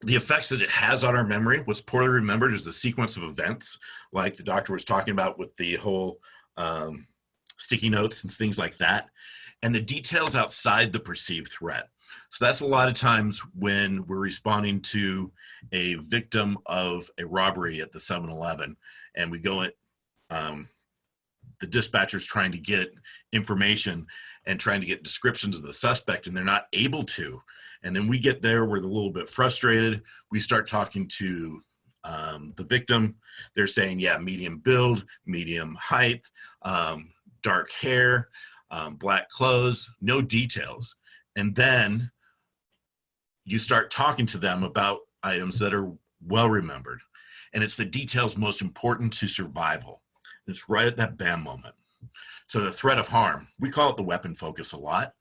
the effects that it has on our memory, what's poorly remembered is the sequence of events, like the doctor was talking about with the whole sticky notes and things like that, and the details outside the perceived threat. So that's a lot of times when we're responding to a victim of a robbery at the 7-Eleven, and we go at the dispatcher's trying to get information and trying to get descriptions of the suspect, and they're not able to. And then we get there, we're a little bit frustrated. We start talking to the victim. They're saying, yeah, medium build, medium height, dark hair, black clothes, no details. And then you start talking to them about items that are well remembered. And it's the details most important to survival. It's right at that bam moment. So the threat of harm, we call it the weapon focus a lot,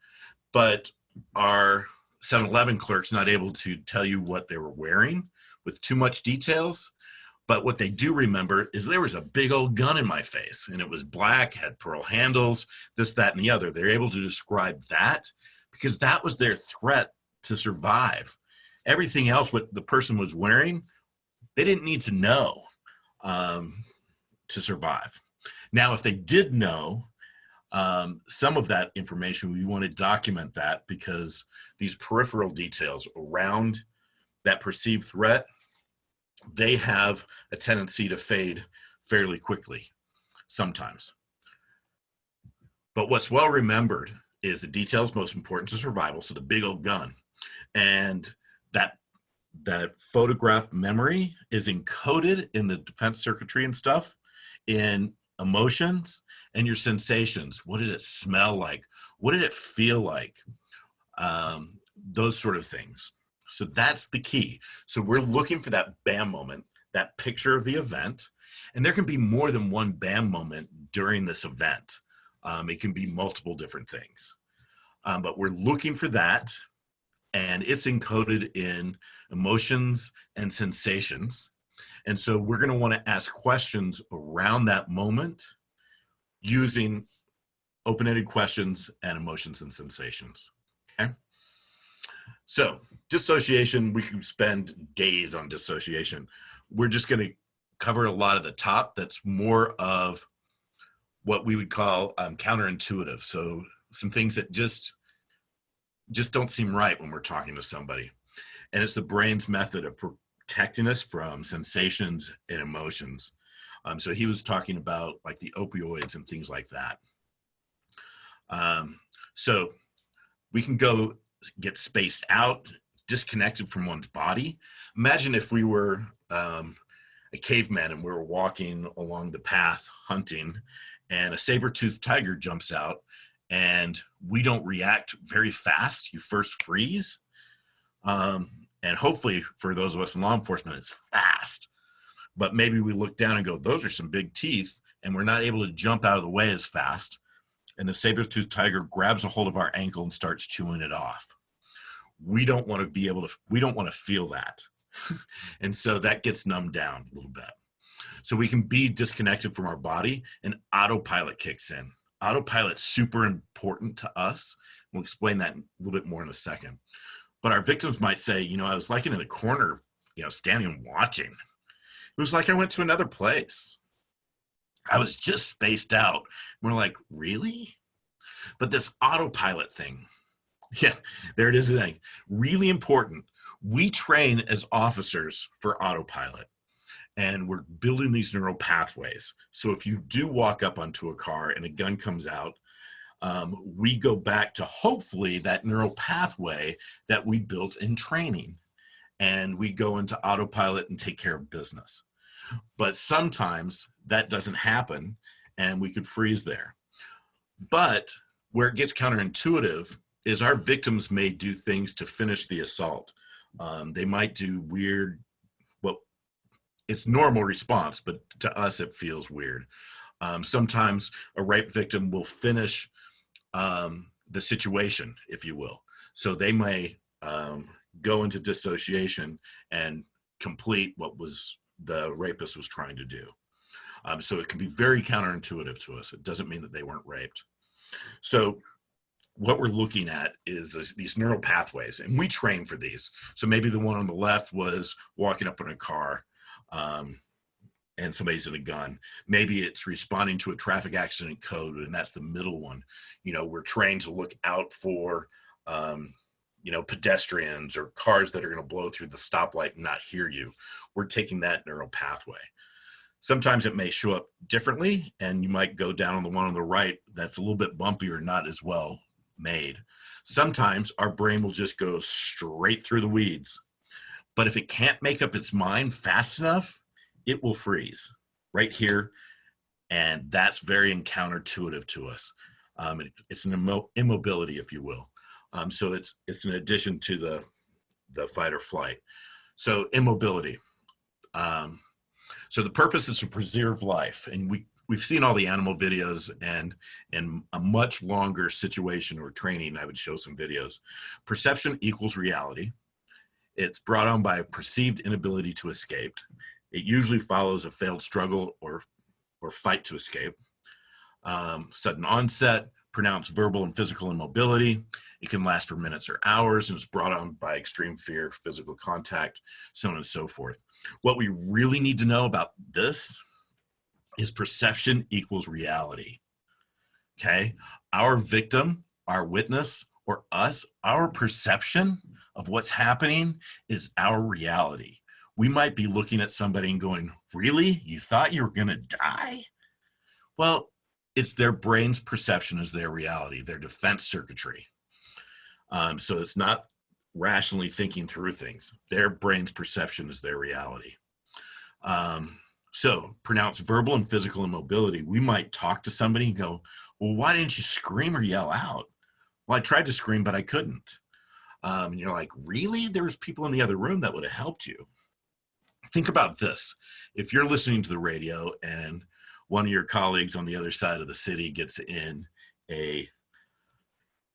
but our 7-Eleven clerk's not able to tell you what they were wearing with too much details. But what they do remember is there was a big old gun in my face, and it was black, had pearl handles, this, that, and the other. They're able to describe that because that was their threat to survive. Everything else, what the person was wearing, they didn't need to know to survive. Now, if they did know some of that information, we want to document that because these peripheral details around that perceived threat, they have a tendency to fade fairly quickly sometimes. But what's well remembered is the details most important to survival, so the big old gun. And that photograph memory is encoded in the defense circuitry and stuff, in emotions and your sensations. What did it smell like? What did it feel like? Those sort of things. So that's the key. So we're looking for that bam moment, that picture of the event. And there can be more than one bam moment during this event. It can be multiple different things. But we're looking for that, and it's encoded in emotions and sensations. And so we're going to want to ask questions around that moment using open-ended questions and emotions and sensations. Okay? So dissociation, we could spend days on dissociation. We're just going to cover a lot of the top that's more of what we would call counterintuitive. So some things that just don't seem right when we're talking to somebody. And it's the brain's method of protecting us from sensations and emotions. So he was talking about like the opioids and things like that. So we can go get spaced out, disconnected from one's body. Imagine if we were a caveman and we were walking along the path hunting, and a saber-toothed tiger jumps out, and we don't react very fast. You first freeze, and And hopefully for those of us in law enforcement, it's fast. But maybe we look down and go, those are some big teeth, and we're not able to jump out of the way as fast. And the saber-toothed tiger grabs a hold of our ankle and starts chewing it off. We don't want to feel that. And so that gets numbed down a little bit. So we can be disconnected from our body, and autopilot kicks in. Autopilot's super important to us. We'll explain that a little bit more in a second. But our victims might say, you know, I was like in the corner, you know, standing and watching. It was like I went to another place. I was just spaced out. We're like, really? But this autopilot thing, yeah, there it is again. Really important. We train as officers for autopilot, and we're building these neural pathways. So if you do walk up onto a car and a gun comes out, we go back to hopefully that neural pathway that we built in training, and we go into autopilot and take care of business. But sometimes that doesn't happen, and we could freeze there. But where it gets counterintuitive is our victims may do things to finish the assault. They might do weird, well, it's normal response, but to us it feels weird. Sometimes a rape victim will finish the situation, if you will. So they may go into dissociation and complete what was the rapist was trying to do. So it can be very counterintuitive to us. It doesn't mean that they weren't raped. So what we're looking at is these neural pathways, and we train for these. So maybe the one on the left was walking up in a car and somebody's in a gun. Maybe it's responding to a traffic accident code, and that's the middle one. You know, we're trained to look out for, you know, pedestrians or cars that are going to blow through the stoplight and not hear you. We're taking that neural pathway. Sometimes it may show up differently, and you might go down on the one on the right that's a little bit bumpy or not as well made. Sometimes our brain will just go straight through the weeds. But if it can't make up its mind fast enough, it will freeze right here. And that's very counterintuitive to us. It's an immobility, if you will. So it's an addition to the fight or flight. So immobility. So the purpose is to preserve life. And we've seen all the animal videos, and in a much longer situation or training, I would show some videos. Perception equals reality. It's brought on by a perceived inability to escape. It usually follows a failed struggle or fight to escape. Sudden onset, pronounced verbal and physical immobility. It can last for minutes or hours, and it's brought on by extreme fear, physical contact, so on and so forth. What we really need to know about this is perception equals reality. Okay? Our victim, our witness, or us, our perception of what's happening is our reality. We might be looking at somebody and going, really? You thought you were going to die? Well, it's their brain's perception is their reality, their defense circuitry. So it's not rationally thinking through things. Their brain's perception is their reality. So pronounced verbal and physical immobility, we might talk to somebody and go, well, why didn't you scream or yell out? Well, I tried to scream, but I couldn't. And you're like, really? There was people in the other room that would have helped you. Think about this. If you're listening to the radio and one of your colleagues on the other side of the city gets in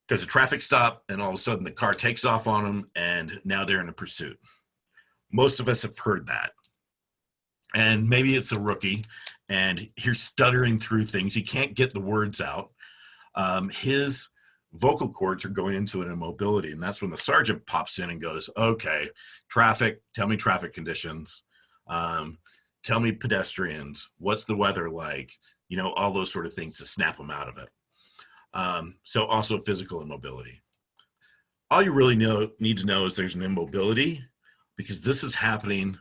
does a traffic stop, and all of a sudden the car takes off on them, and now they're in a pursuit. Most of us have heard that. And maybe it's a rookie, and he's stuttering through things. He can't get the words out. His vocal cords are going into an immobility, and that's when the sergeant pops in and goes, okay, traffic, tell me traffic conditions. Tell me pedestrians. What's the weather like? You know, all those sort of things to snap them out of it. So also physical immobility. All you really need to know is there's an immobility, because this is happening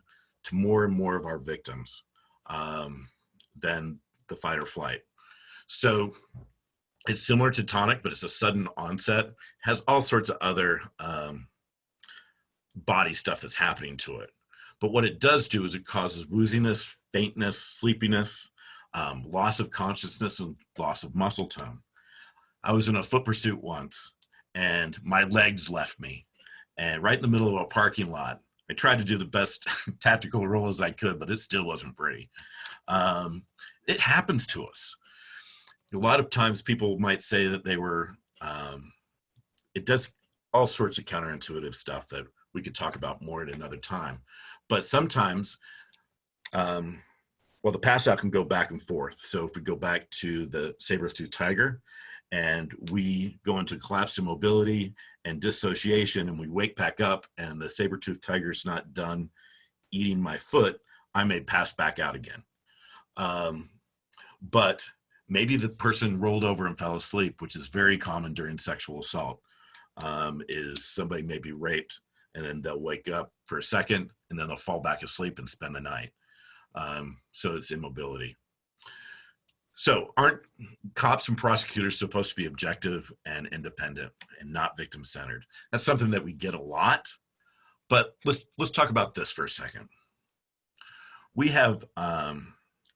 to more and more of our victims than the fight or flight. So it's similar to Tonic, but it's a sudden onset, has all sorts of other body stuff that's happening to it. But what it does do is it causes wooziness, faintness, sleepiness, loss of consciousness, and loss of muscle tone. I was in a foot pursuit once, and my legs left me, and right in the middle of a parking lot. I tried to do the best tactical role as I could, but it still wasn't pretty. It happens to us. A lot of times people might say that they were, it does all sorts of counterintuitive stuff that we could talk about more at another time. But sometimes, well, the pass out can go back and forth. So if we go back to the saber-toothed tiger and we go into collapsed immobility and dissociation and we wake back up and the saber-toothed tiger's not done eating my foot, I may pass back out again. But maybe the person rolled over and fell asleep, which is very common during sexual assault, is somebody may be raped and then they'll wake up for a second and then they'll fall back asleep and spend the night. So it's immobility. So aren't cops and prosecutors supposed to be objective and independent and not victim-centered? That's something that we get a lot, but let's talk about this for a second. We have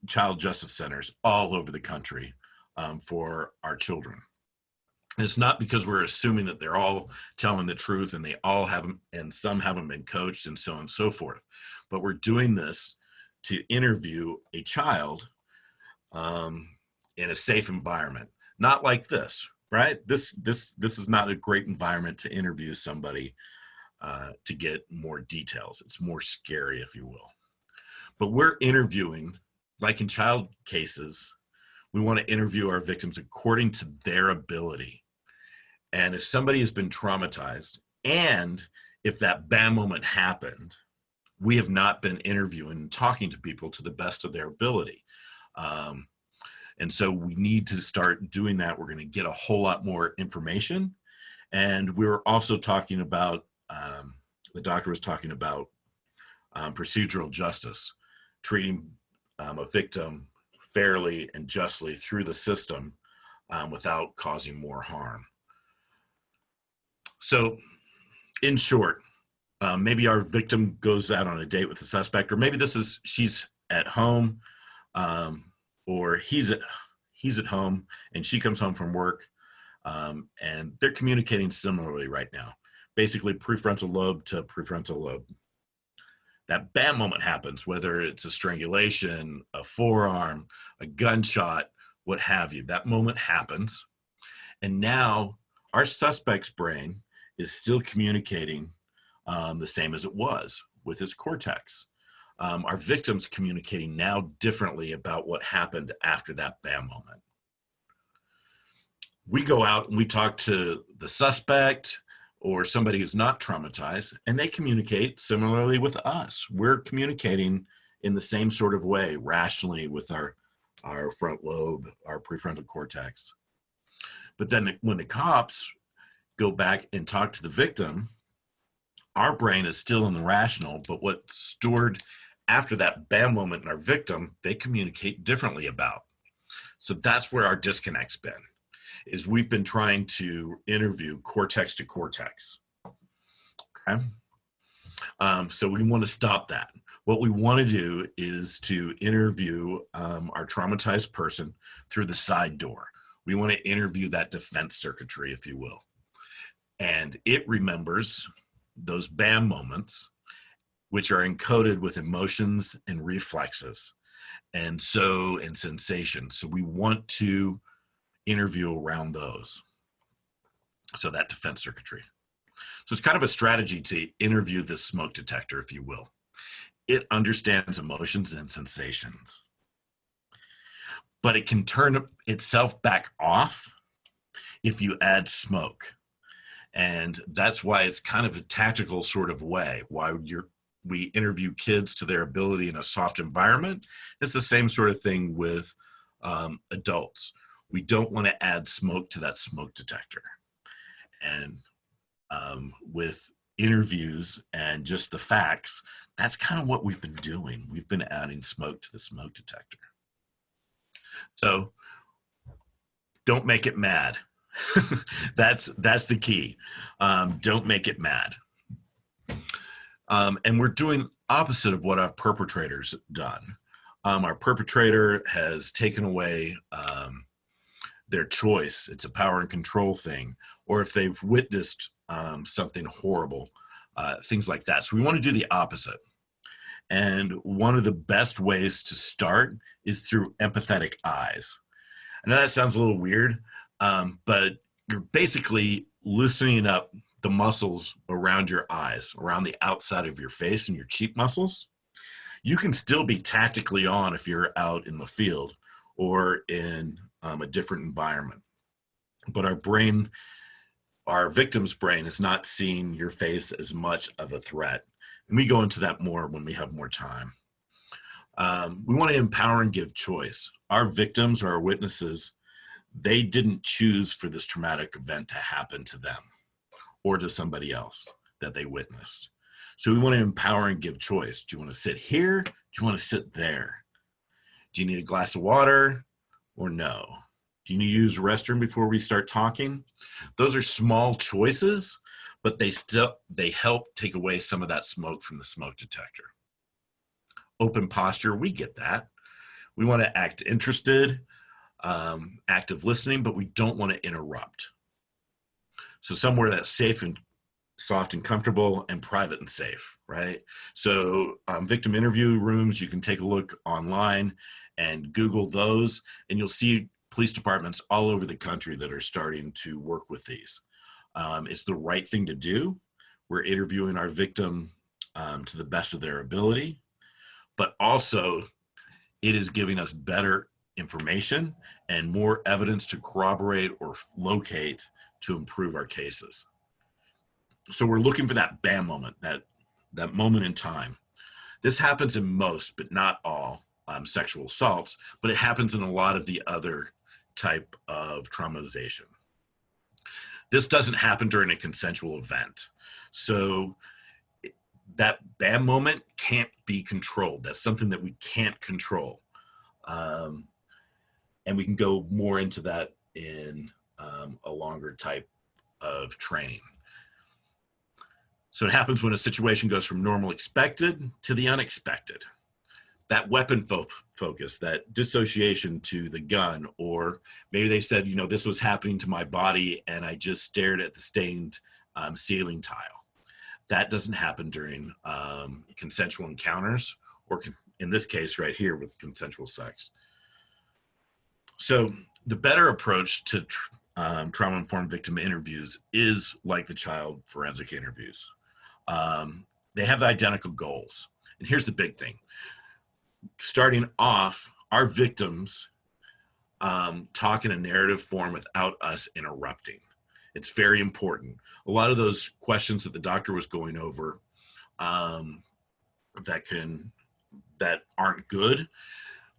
child justice centers all over the country for our children. And it's not because we're assuming that they're all telling the truth and they all haven't, and some haven't been coached and so on and so forth, but we're doing this to interview a child in a safe environment, not like this, right? This is not a great environment to interview somebody to get more details. It's more scary, if you will. But we're interviewing, like in child cases, we want to interview our victims according to their ability. And if somebody has been traumatized, and if that bam moment happened, we have not been interviewing and talking to people to the best of their ability. And so we need to start doing that. We're going to get a whole lot more information. And we were also talking about, the doctor was talking about procedural justice, treating a victim fairly and justly through the system without causing more harm. So in short, maybe our victim goes out on a date with the suspect, or maybe she's at home, or he's at home and she comes home from work, and they're communicating similarly right now. Basically prefrontal lobe to prefrontal lobe. That bam moment happens, whether it's a strangulation, a forearm, a gunshot, what have you. That moment happens. And now our suspect's brain is still communicating the same as it was with his cortex. Our victim's communicating now differently about what happened after that bam moment. We go out and we talk to the suspect or somebody who's not traumatized, and they communicate similarly with us. We're communicating in the same sort of way, rationally, with our front lobe, our prefrontal cortex. But then when the cops go back and talk to the victim, our brain is still in the rational, but what's stored after that bam moment in our victim, they communicate differently about. So that's where our disconnect's been, is we've been trying to interview cortex to cortex. Okay. So we want to stop that. What we want to do is to interview our traumatized person through the side door. We want to interview that defense circuitry, if you will. And it remembers those bam moments, which are encoded with emotions and reflexes and sensation. So we want to interview around those. So that defense circuitry. So it's kind of a strategy to interview this smoke detector, if you will. It understands emotions and sensations, but it can turn itself back off if you add smoke. And that's why it's kind of a tactical sort of way. Why we interview kids to their ability in a soft environment. It's the same sort of thing with adults. We don't want to add smoke to that smoke detector. And with interviews and just the facts, that's kind of what we've been doing. We've been adding smoke to the smoke detector. So don't make it mad. That's the key. Don't make it mad. And we're doing opposite of what our perpetrator's done. Our perpetrator has taken away their choice. It's a power and control thing. Or if they've witnessed something horrible, things like that. So we want to do the opposite. And one of the best ways to start is through empathetic eyes. I know that sounds a little weird, but you're basically loosening up the muscles around your eyes, around the outside of your face and your cheek muscles. You can still be tactically on if you're out in the field or in a different environment. But our victim's brain is not seeing your face as much of a threat. And we go into that more when we have more time. We want to empower and give choice. Our victims or our witnesses, they didn't choose for this traumatic event to happen to them or to somebody else that they witnessed. So we want to empower and give choice. Do you want to sit here? Do you want to sit there? Do you need a glass of water or no? Do you need to use the restroom before we start talking? Those are small choices, but they help take away some of that smoke from the smoke detector. Open posture, we get that. We want to act interested, active listening, but we don't want to interrupt. So somewhere that's safe and soft and comfortable and private and safe, right? So victim interview rooms, you can take a look online and Google those, and you'll see police departments all over the country that are starting to work with these. It's the right thing to do. We're interviewing our victim to the best of their ability, but also it is giving us better information and more evidence to corroborate or locate to improve our cases. So we're looking for that bam moment, that moment in time. This happens in most, but not all, sexual assaults, but it happens in a lot of the other type of traumatization. This doesn't happen during a consensual event. So that bam moment can't be controlled. That's something that we can't control. And we can go more into that in a longer type of training. So it happens when a situation goes from normal expected to the unexpected. That weapon focus, that dissociation to the gun, or maybe they said, you know, this was happening to my body and I just stared at the stained ceiling tile. That doesn't happen during consensual encounters, or in this case right here with consensual sex. So the better approach to trauma-informed victim interviews is like the child forensic interviews. They have the identical goals. And here's the big thing. Starting off, our victims talk in a narrative form without us interrupting. It's very important. A lot of those questions that the doctor was going over that aren't good,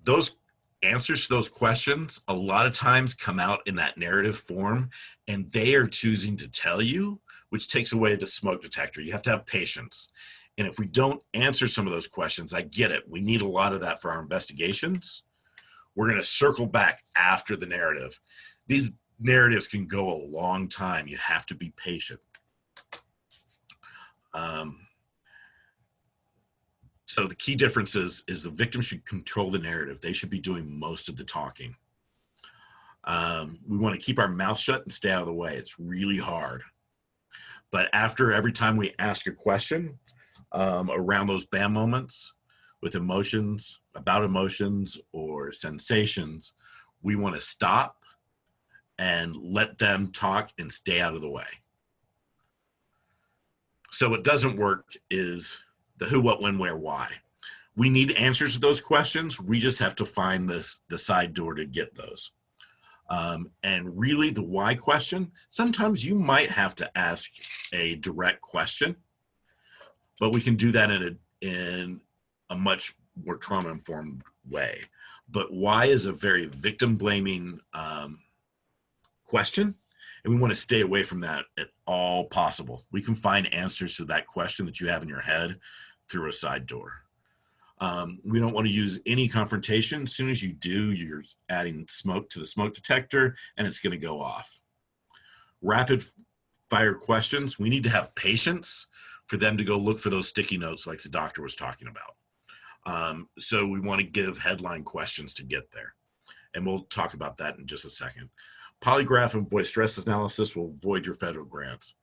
those answers to those questions a lot of times come out in that narrative form, and they are choosing to tell you, which takes away the smoke detector. You have to have patience. And if we don't answer some of those questions, I get it. We need a lot of that for our investigations. We're going to circle back after the narrative. These narratives can go a long time. You have to be patient. So the key difference is the victim should control the narrative. They should be doing most of the talking. We want to keep our mouth shut and stay out of the way. It's really hard. But after every time we ask a question around those BAM moments with emotions, about emotions or sensations, we want to stop and let them talk and stay out of the way. So what doesn't work is the who, what, when, where, why. We need answers to those questions. We just have to find the side door to get those. And really the why question, sometimes you might have to ask a direct question, but we can do that in a much more trauma-informed way. But why is a very victim-blaming question, and we want to stay away from that at all possible. We can find answers to that question that you have in your head through a side door. We don't want to use any confrontation. As soon as you do, you're adding smoke to the smoke detector and it's going to go off. Rapid fire questions, we need to have patience for them to go look for those sticky notes like the doctor was talking about. So we want to give headline questions to get there. And we'll talk about that in just a second. Polygraph and voice stress analysis will void your federal grants.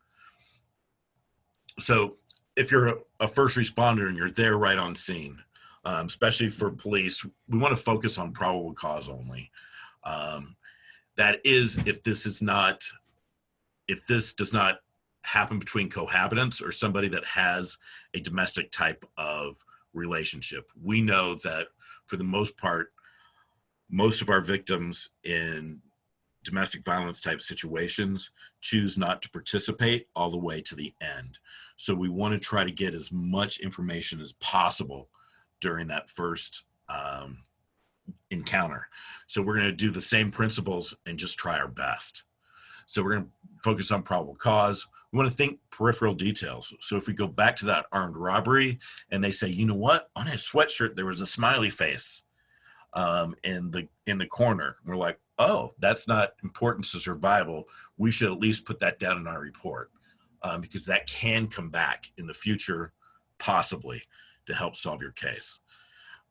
So if you're a first responder and you're there right on scene, especially for police, we want to focus on probable cause only. That is, if this does not happen between cohabitants or somebody that has a domestic type of relationship. We know that for the most part, most of our victims in domestic violence type situations choose not to participate all the way to the end. So we want to try to get as much information as possible during that first encounter. So we're going to do the same principles and just try our best. So we're going to focus on probable cause. We want to think peripheral details. So if we go back to that armed robbery and they say, you know what, on his sweatshirt there was a smiley face in the corner. We're like, oh, that's not important to survival. We should at least put that down in our report because that can come back in the future, possibly, to help solve your case.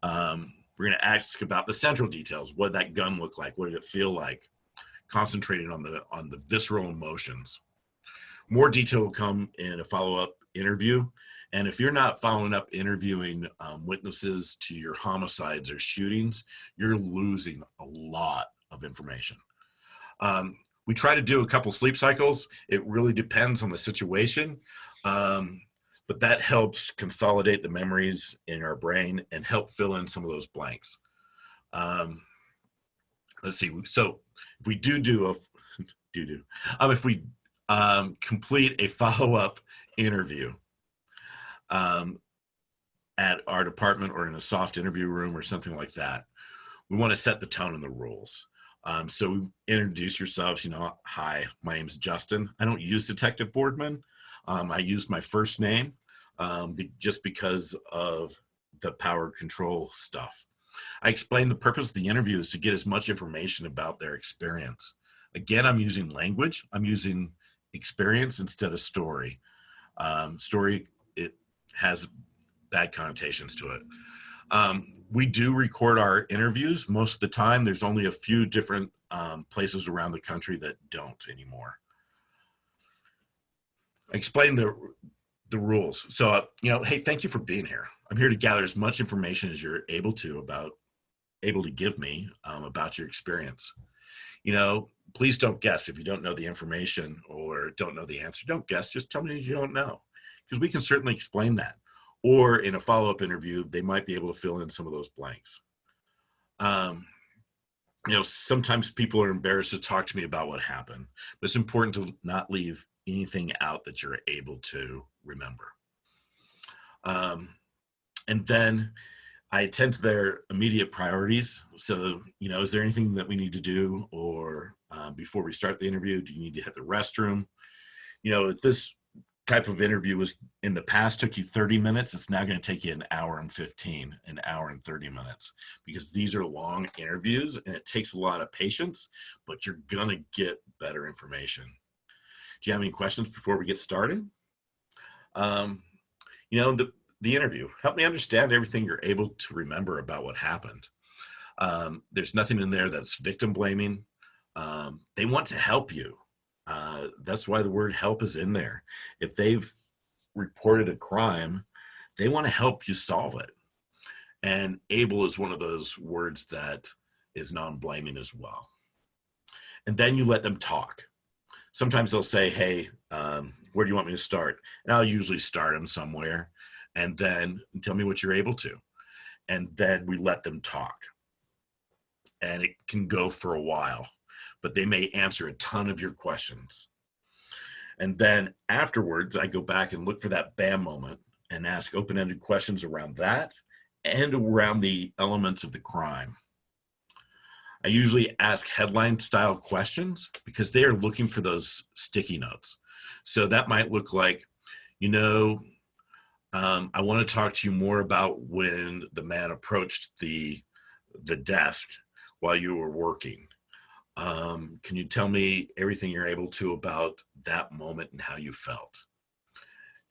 We're going to ask about the central details. What did that gun look like? What did it feel like? Concentrating on the visceral emotions. More detail will come in a follow-up interview. And if you're not following up interviewing witnesses to your homicides or shootings, you're losing a lot of information. We try to do a couple sleep cycles. It really depends on the situation, but that helps consolidate the memories in our brain and help fill in some of those blanks. Let's see. So if we if we complete a follow-up interview at our department or in a soft interview room or something like that, we want to set the tone and the rules. So introduce yourselves, hi, my name's Justin. I don't use Detective Boardman. I use my first name just because of the power control stuff. I explain the purpose of the interview is to get as much information about their experience. Again, I'm using language. I'm using experience instead of story. Story, it has bad connotations to it. We do record our interviews. Most of the time, there's only a few different places around the country that don't anymore. I explain the rules. So, hey, thank you for being here. I'm here to gather as much information as you're able to give me about your experience. Please don't guess if you don't know the information or don't know the answer. Don't guess. Just tell me you don't know, because we can certainly explain that. Or in a follow-up interview, they might be able to fill in some of those blanks. Sometimes people are embarrassed to talk to me about what happened, but it's important to not leave anything out that you're able to remember. And then I attend to their immediate priorities. So, is there anything that we need to do, or before we start the interview, do you need to hit the restroom? If this type of interview was in the past took you 30 minutes, it's now going to take you an hour and 15, an hour and 30 minutes, because these are long interviews and it takes a lot of patience, but you're going to get better information. Do you have any questions before we get started? The interview, help me understand everything you're able to remember about what happened. There's nothing in there that's victim blaming. They want to help you. That's why the word help is in there. If they've reported a crime, they want to help you solve it. And able is one of those words that is non-blaming as well. And then you let them talk. Sometimes they'll say, hey, where do you want me to start? And I'll usually start them somewhere. And then tell me what you're able to. And then we let them talk. And it can go for a while, but they may answer a ton of your questions. And then afterwards, I go back and look for that bam moment and ask open-ended questions around that and around the elements of the crime. I usually ask headline-style questions because they are looking for those sticky notes. So that might look like, I want to talk to you more about when the man approached the desk while you were working. Can you tell me everything you're able to about that moment and how you felt?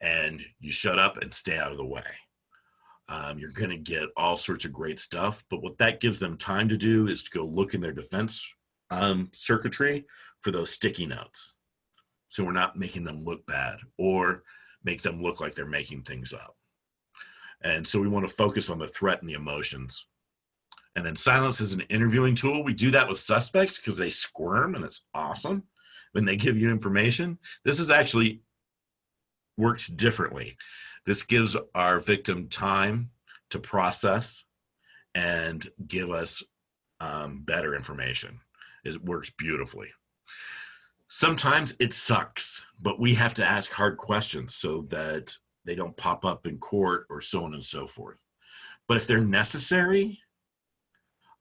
And you shut up and stay out of the way. You're going to get all sorts of great stuff, but what that gives them time to do is to go look in their defense circuitry for those sticky notes. So we're not making them look bad. Or make them look like they're making things up. And so we want to focus on the threat and the emotions. And then silence is an interviewing tool. We do that with suspects because they squirm, and it's awesome when they give you information. This is actually works differently. This gives our victim time to process and give us better information. It works beautifully. Sometimes it sucks, but we have to ask hard questions so that they don't pop up in court or so on and so forth. But if they're necessary,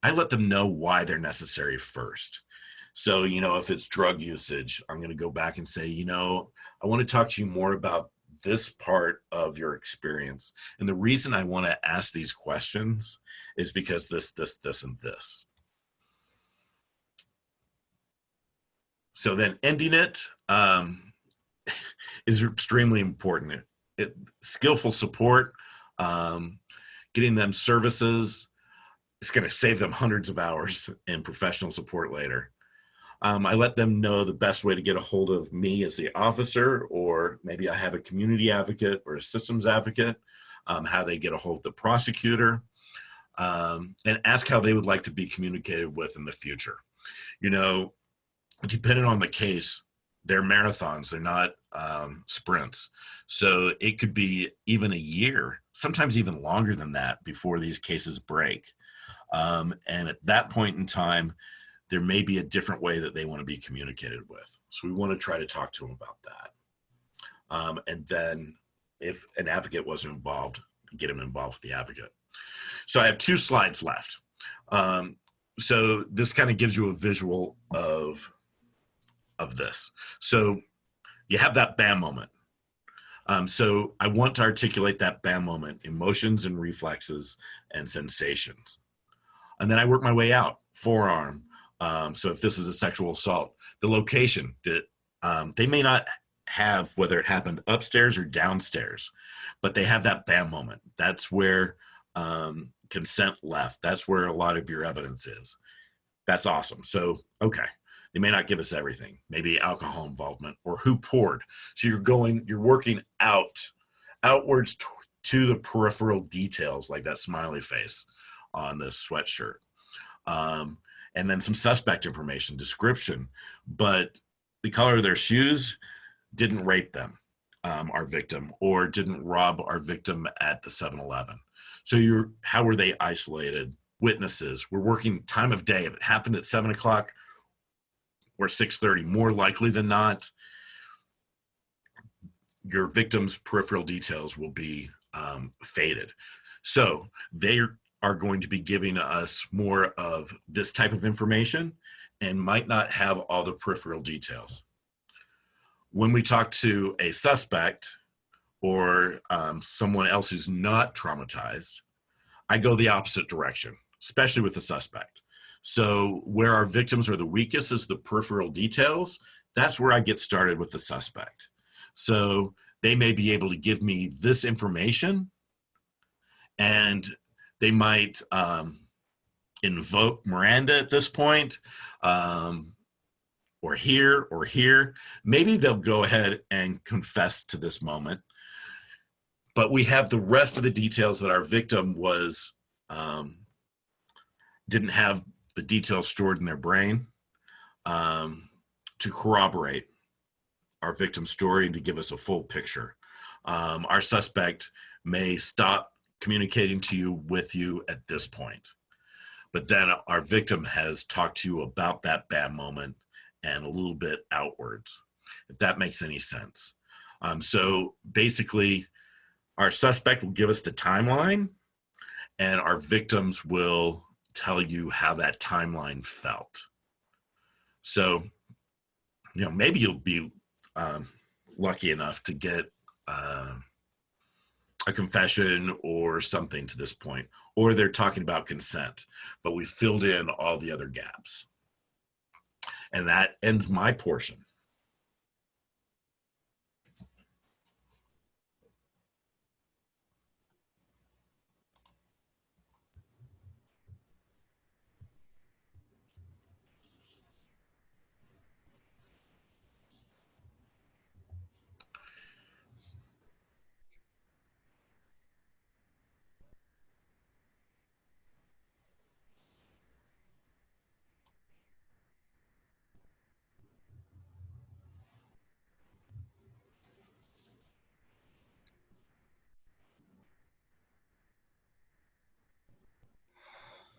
I let them know why they're necessary first. So, if it's drug usage, I'm going to go back and say, I want to talk to you more about this part of your experience. And the reason I want to ask these questions is because this, and this. So then ending it is extremely important. Skillful support, getting them services, it's going to save them hundreds of hours in professional support later. I let them know the best way to get a hold of me as the officer, or maybe I have a community advocate or a systems advocate, how they get a hold of the prosecutor, and ask how they would like to be communicated with in the future. Depending on the case, they're marathons, they're not sprints. So it could be even a year, sometimes even longer than that before these cases break. And at that point in time, there may be a different way that they want to be communicated with. So we want to try to talk to them about that. And then if an advocate wasn't involved, get them involved with the advocate. So I have 2 slides left. So this kind of gives you a visual of this. So you have that BAM moment. So I want to articulate that BAM moment, emotions and reflexes and sensations. And then I work my way out, forearm. So if this is a sexual assault, the location, they may not have whether it happened upstairs or downstairs, but they have that BAM moment. That's where consent left. That's where a lot of your evidence is. That's awesome. So, okay. They may not give us everything, maybe alcohol involvement or who poured. So you're working outwards to the peripheral details, like that smiley face on the sweatshirt. And then some suspect information, description, but the color of their shoes, didn't rape them, our victim, or didn't rob our victim at the 7-Eleven. So how were they isolated? Witnesses, we're working time of day. If it happened at 7 o'clock, or 6:30, more likely than not, your victim's peripheral details will be faded. So they are going to be giving us more of this type of information and might not have all the peripheral details. When we talk to a suspect or someone else who's not traumatized, I go the opposite direction, especially with the suspect. So where our victims are the weakest is the peripheral details. That's where I get started with the suspect. So they may be able to give me this information, and they might invoke Miranda at this point, or here. Maybe they'll go ahead and confess to this moment. But we have the rest of the details that our victim was didn't have the details stored in their brain to corroborate our victim's story and to give us a full picture. Our suspect may stop communicating with you at this point, but then our victim has talked to you about that bad moment and a little bit outwards, if that makes any sense. So basically, our suspect will give us the timeline, and our victims will tell you how that timeline felt. So, maybe you'll be lucky enough to get a confession or something to this point, or they're talking about consent, but we filled in all the other gaps. And that ends my portion.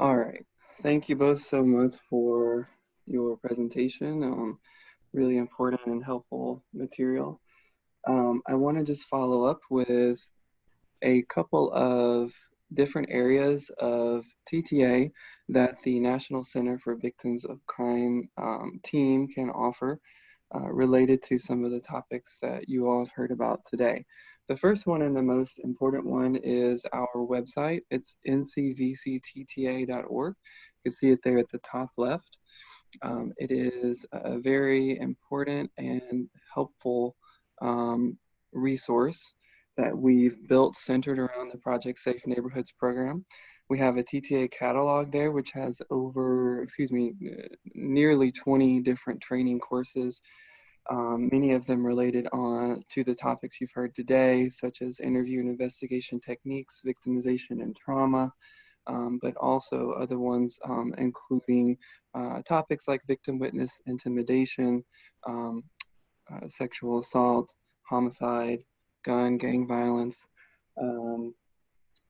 All right. Thank you both so much for your presentation. Really important and helpful material. I want to just follow up with a couple of different areas of TTA that the National Center for Victims of Crime team can offer related to some of the topics that you all have heard about today. The first one and the most important one is our website. It's ncvctta.org. You can see it there at the top left. It is a very important and helpful resource that we've built centered around the Project Safe Neighborhoods program. We have a TTA catalog there, which has nearly 20 different training courses, many of them related to the topics you've heard today, such as interview and investigation techniques, victimization and trauma, but also other ones including topics like victim witness intimidation, sexual assault, homicide, gang violence,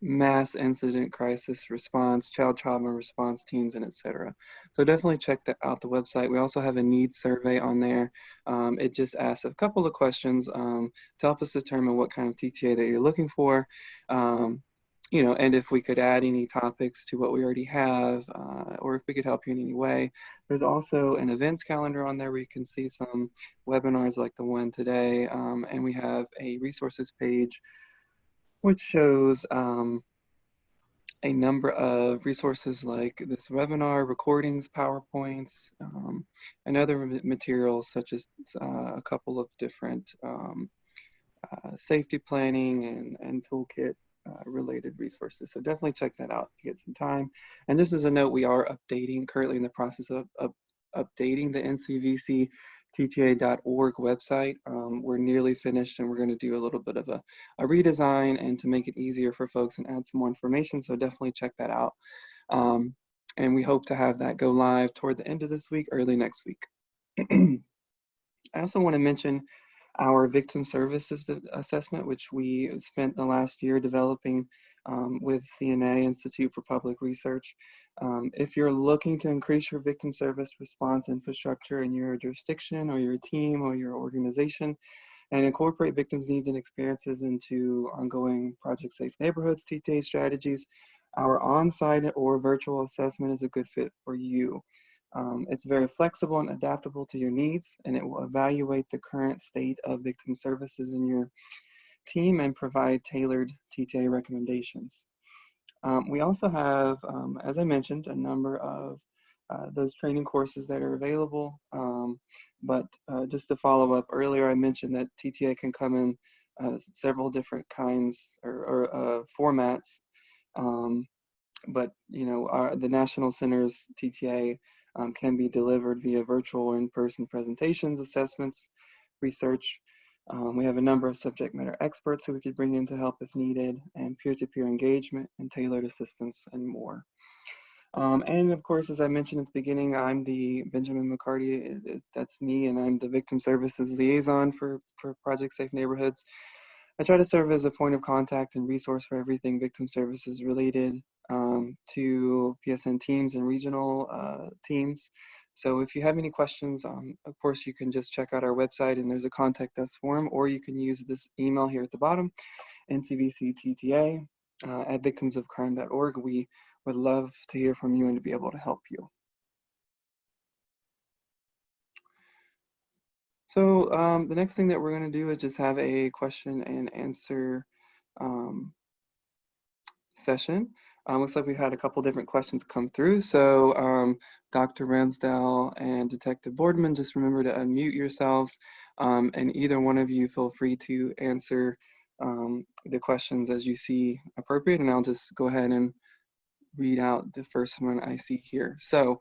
mass incident crisis response, child trauma response teams, and etc. So definitely check out the website. We also have a needs survey on there. It just asks a couple of questions to help us determine what kind of TTA that you're looking for. And if we could add any topics to what we already have, or if we could help you in any way. There's also an events calendar on there where you can see some webinars like the one today, and we have a resources page which shows a number of resources like this webinar, recordings, PowerPoints, and other materials such as a couple of different safety planning and toolkit related resources. So definitely check that out if you get some time. And just as a note, we are currently in the process of updating the ncvctta.org website. We're nearly finished and we're going to do a little bit of a redesign and to make it easier for folks and add some more information. So definitely check that out. And we hope to have that go live toward the end of this week, early next week. I also want to mention our victim services assessment, which we spent the last year developing with CNA, Institute for Public Research. If you're looking to increase your victim service response infrastructure in your jurisdiction or your team or your organization and incorporate victims' needs and experiences into ongoing Project Safe Neighborhoods TTA strategies, our on-site or virtual assessment is a good fit for you. It's very flexible and adaptable to your needs, and it will evaluate the current state of victim services in your team and provide tailored TTA recommendations. We also have, as I mentioned, a number of those training courses that are available. But just to follow up, earlier I mentioned that TTA can come in several different kinds or formats. But the National Center's TTA can be delivered via virtual or in-person presentations, assessments, research. We have a number of subject matter experts who we could bring in to help if needed, and peer-to-peer engagement and tailored assistance and more. And of course, as I mentioned at the beginning, I'm the Benjamin McCarty, that's me, and I'm the Victim Services Liaison for Project Safe Neighborhoods. I try to serve as a point of contact and resource for everything victim services related to PSN teams and regional teams. So if you have any questions, of course, you can just check out our website and there's a contact us form, or you can use this email here at the bottom, ncvctta at victimsofcrime.org. We would love to hear from you and to be able to help you. So the next thing that we're going to do is just have a question and answer session. Looks like we've had a couple different questions come through. So Dr. Ramsdell and Detective Boardman, just remember to unmute yourselves, and either one of you feel free to answer the questions as you see appropriate, and I'll just go ahead and read out the first one I see here. So it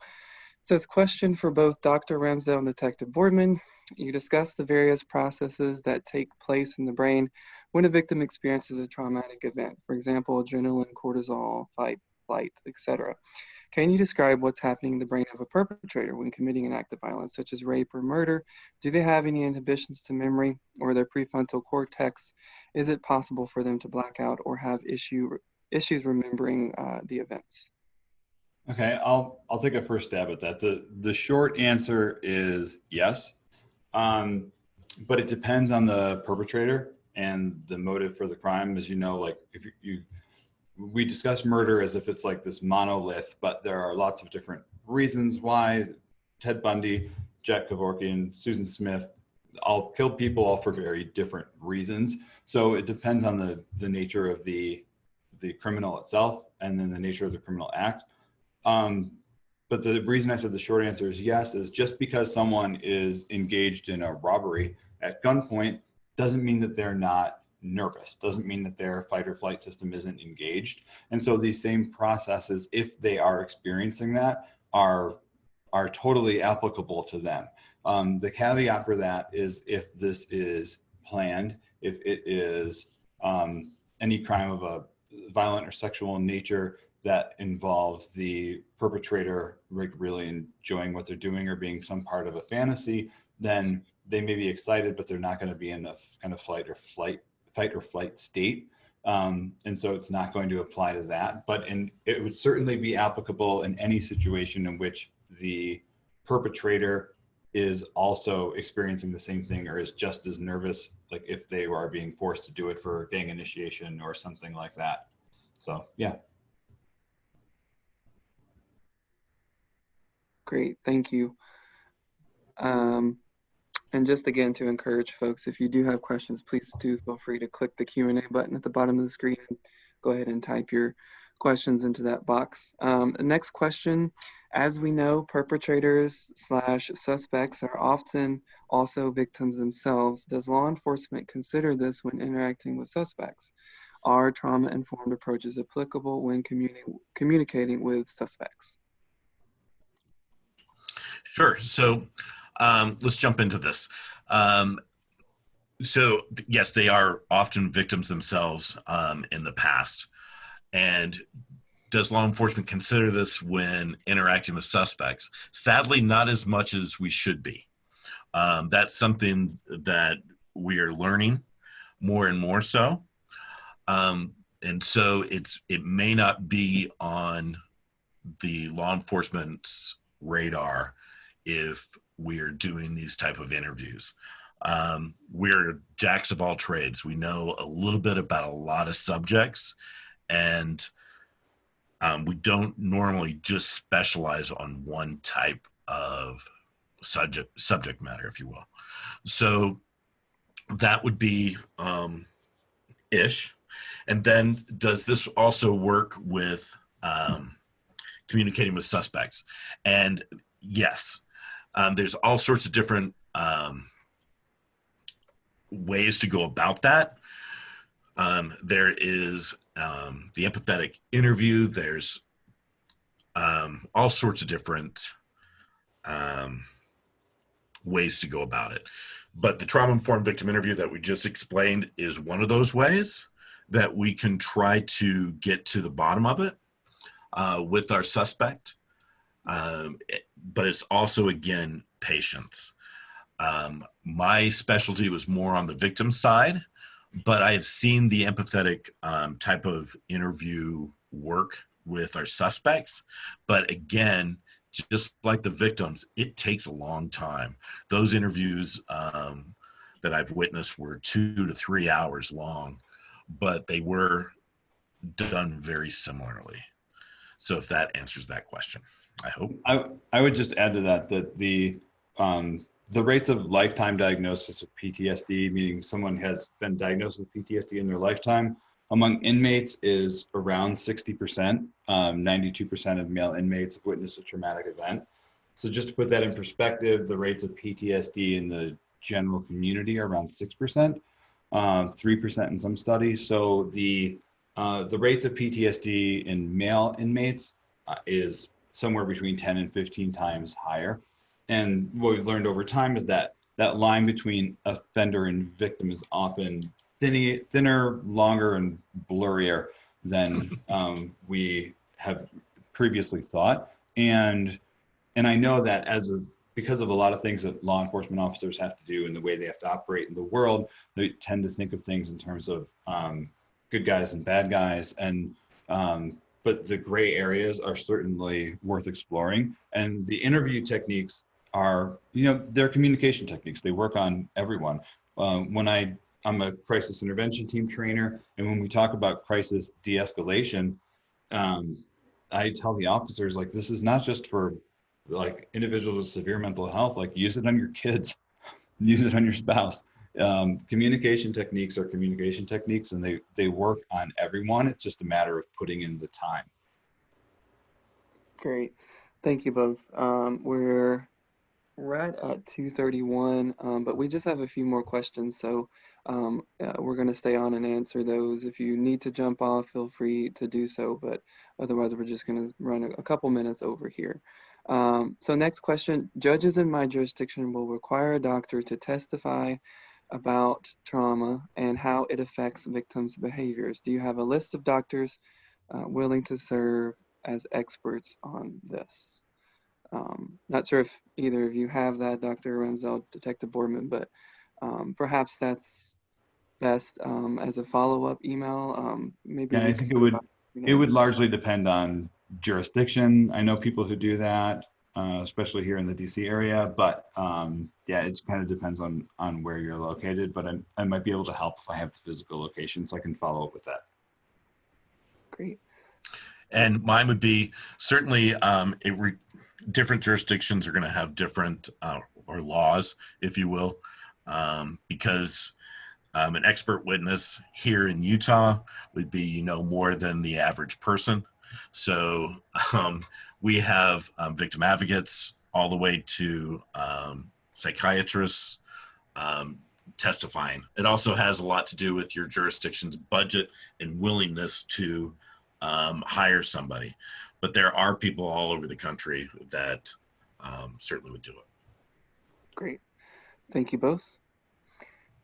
says, question for both Dr. Ramsdell and Detective Boardman. You discussed the various processes that take place in the brain when a victim experiences a traumatic event, for example, adrenaline, cortisol, fight, flight, etc. Can you describe what's happening in the brain of a perpetrator when committing an act of violence, such as rape or murder? Do they have any inhibitions to memory or their prefrontal cortex? Is it possible for them to black out or have issues remembering the events? Okay, I'll take a first stab at that. The short answer is yes, but it depends on the perpetrator and the motive for the crime. As you know, like if we discuss murder as if it's like this monolith, but there are lots of different reasons why Ted Bundy, Jack Kevorkian, Susan Smith all killed people, all for very different reasons. So it depends on the nature of the criminal itself and then the nature of the criminal act. But the reason I said the short answer is yes is just because someone is engaged in a robbery at gunpoint doesn't mean that they're not nervous, doesn't mean that their fight or flight system isn't engaged. And so these same processes, if they are experiencing that, are totally applicable to them. The caveat for that is if this is planned, if it is any crime of a violent or sexual nature that involves the perpetrator like really enjoying what they're doing or being some part of a fantasy, then they may be excited, but they're not going to be in a kind of fight or flight state. And so it's not going to apply to that, but it would certainly be applicable in any situation in which the perpetrator is also experiencing the same thing or is just as nervous, like if they are being forced to do it for gang initiation or something like that. So, yeah. Great, thank you. And just again to encourage folks, if you do have questions, please do feel free to click the Q&A button at the bottom of the screen. Go ahead and type your questions into that box. The next question, as we know, perpetrators/suspects are often also victims themselves. Does law enforcement consider this when interacting with suspects? Are trauma-informed approaches applicable when communicating with suspects? Sure. So let's jump into this. So yes, they are often victims themselves in the past. And does law enforcement consider this when interacting with suspects? Sadly, not as much as we should be. That's something that we are learning more and more so. And so it may not be on the law enforcement's radar if we're doing these type of interviews. We're jacks of all trades. We know a little bit about a lot of subjects, and we don't normally just specialize on one type of subject matter, if you will. So that would be ish. And then does this also work with communicating with suspects? And yes, there's all sorts of different ways to go about that. There is the empathetic interview. There's all sorts of different ways to go about it. But the trauma-informed victim interview that we just explained is one of those ways that we can try to get to the bottom of it with our suspect. But it's also, again, patience. My specialty was more on the victim side, but I have seen the empathetic type of interview work with our suspects. But again, just like the victims, it takes a long time. Those interviews that I've witnessed were 2 to 3 hours long, but they were done very similarly. So if that answers that question, I hope. I would just add to that the rates of lifetime diagnosis of PTSD, meaning someone has been diagnosed with PTSD in their lifetime, among inmates is around 60%. 92% of male inmates have witnessed a traumatic event. So just to put that in perspective, the rates of PTSD in the general community are around 6%, 3% in some studies. So the rates of PTSD in male inmates is somewhere between 10 and 15 times higher. And what we've learned over time is that line between offender and victim is often thinner, longer, and blurrier than we have previously thought. And I know that because of a lot of things that law enforcement officers have to do and the way they have to operate in the world, they tend to think of things in terms of good guys and bad guys. And but but the gray areas are certainly worth exploring. And the interview techniques are, they're communication techniques. They work on everyone. I'm a crisis intervention team trainer, and when we talk about crisis de-escalation, I tell the officers, like, this is not just for like individuals with severe mental health, like use it on your kids, use it on your spouse. Communication techniques are communication techniques, and they work on everyone. It's just a matter of putting in the time. Great. Thank you both. We're right at 2:31, but we just have a few more questions, so we're going to stay on and answer those. If you need to jump off, feel free to do so, but otherwise we're just going to run a couple minutes over here. So next question, judges in my jurisdiction will require a doctor to testify about trauma and how it affects victims' behaviors. Do you have a list of doctors willing to serve as experts on this? Not sure if either of you have that, Dr. Ramsdell, Detective Boardman, but perhaps that's best as a follow-up email. Maybe Yeah, we I think could, it would largely depend on jurisdiction. I know people who do that, especially here in the DC area, but yeah, it kind of depends on where you're located, but I might be able to help if I have the physical location, so I can follow up with that. Great. And mine would be certainly different jurisdictions are going to have different or laws, if you will, because an expert witness here in Utah would be, more than the average person. So we have victim advocates all the way to psychiatrists testifying. It also has a lot to do with your jurisdiction's budget and willingness to hire somebody. But there are people all over the country that certainly would do it. Great. Thank you both.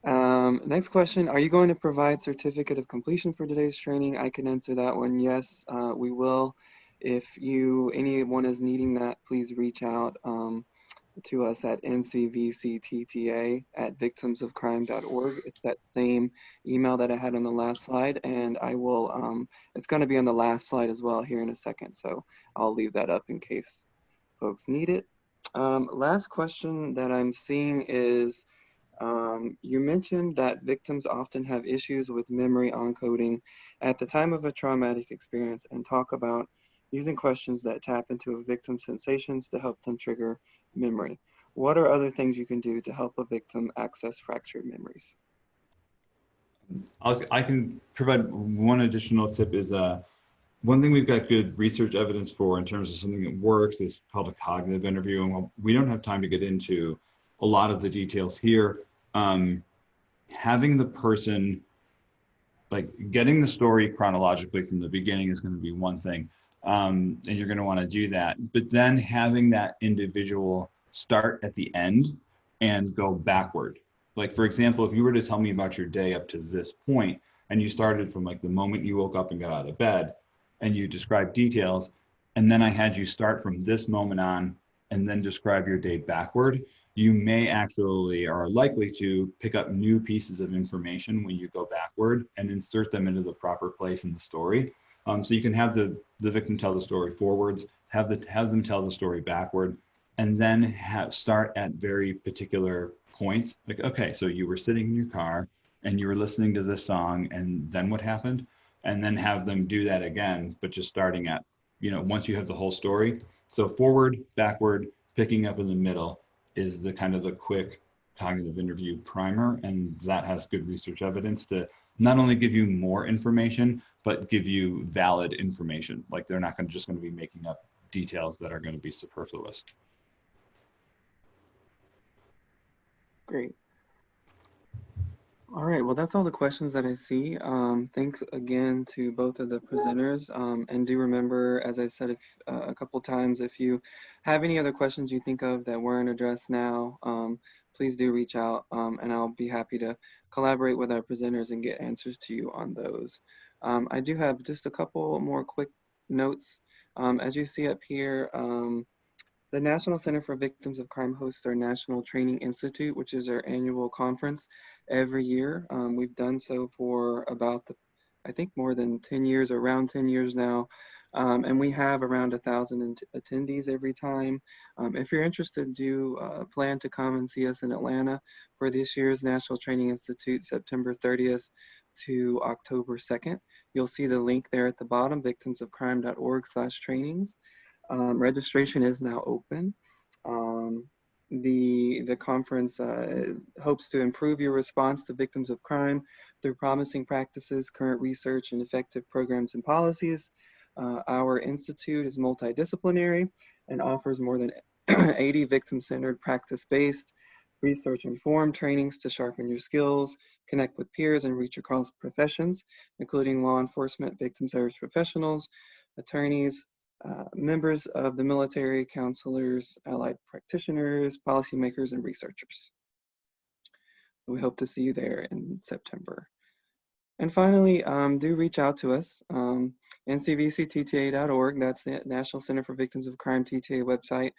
Next question, are you going to provide certificate of completion for today's training? I can answer that one. Yes, we will. If anyone is needing that, please reach out to us at ncvctta@victimsofcrime.org. It's that same email that I had on the last slide, and I will, it's going to be on the last slide as well here in a second, so I'll leave that up in case folks need it. Last question that I'm seeing is, you mentioned that victims often have issues with memory encoding at the time of a traumatic experience, and talk about using questions that tap into a victim's sensations to help them trigger memory. What are other things you can do to help a victim access fractured memories? I can provide one additional tip is one thing we've got good research evidence for in terms of something that works is called a cognitive interview. And while we don't have time to get into a lot of the details here, having the person, like getting the story chronologically from the beginning is going to be one thing. And you're going to want to do that. But then having that individual start at the end and go backward. Like, for example, if you were to tell me about your day up to this point, and you started from like the moment you woke up and got out of bed, and you describe details, and then I had you start from this moment on and then describe your day backward, you may actually are likely to pick up new pieces of information when you go backward and insert them into the proper place in the story. So you can have the victim tell the story forwards, have them tell the story backward, and then start at very particular points. Like, okay, so you were sitting in your car and you were listening to this song, and then what happened? And then have them do that again, but just starting at, once you have the whole story. So forward, backward, picking up in the middle is the kind of the quick cognitive interview primer. And that has good research evidence to not only give you more information, but give you valid information. Like, they're not just going to be making up details that are going to be superfluous. Great. All right, well, that's all the questions that I see. Thanks again to both of the presenters. And do remember, as I said a couple times, if you have any other questions you think of that weren't addressed now, please do reach out, and I'll be happy to collaborate with our presenters and get answers to you on those. I do have just a couple more quick notes. As you see up here, the National Center for Victims of Crime hosts our National Training Institute, which is our annual conference every year. We've done so for about, I think more than 10 years, around 10 years now. And we have around 1,000 attendees every time. If you're interested, do plan to come and see us in Atlanta for this year's National Training Institute, September 30th to October 2nd. You'll see the link there at the bottom, victimsofcrime.org/trainings. Registration is now open. The conference hopes to improve your response to victims of crime through promising practices, current research, and effective programs and policies. Our institute is multidisciplinary and offers more than 80 victim-centered, practice-based, research-informed trainings to sharpen your skills, connect with peers, and reach across professions, including law enforcement, victim service professionals, attorneys, members of the military, counselors, allied practitioners, policymakers, and researchers. We hope to see you there in September. And finally, do reach out to us, ncvctta.org, that's the National Center for Victims of Crime TTA website.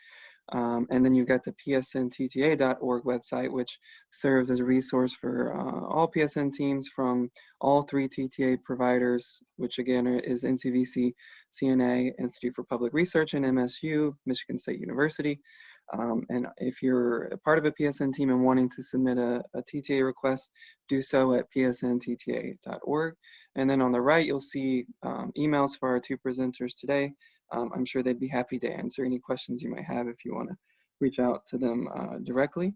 And then you've got the PSN TTA.org website, which serves as a resource for all PSN teams from all 3 TTA providers, which again is NCVC, CNA, Institute for Public Research, and MSU, Michigan State University. And if you're a part of a PSN team and wanting to submit a TTA request, do so at psntta.org. And then on the right, you'll see emails for our 2 presenters today. I'm sure they'd be happy to answer any questions you might have if you want to reach out to them directly.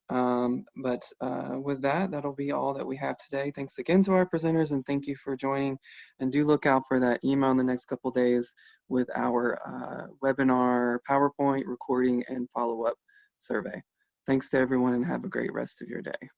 With that, that'll be all that we have today. Thanks again to our presenters, and thank you for joining. And do look out for that email in the next couple days with our webinar, PowerPoint, recording, and follow-up survey. Thanks to everyone, and have a great rest of your day.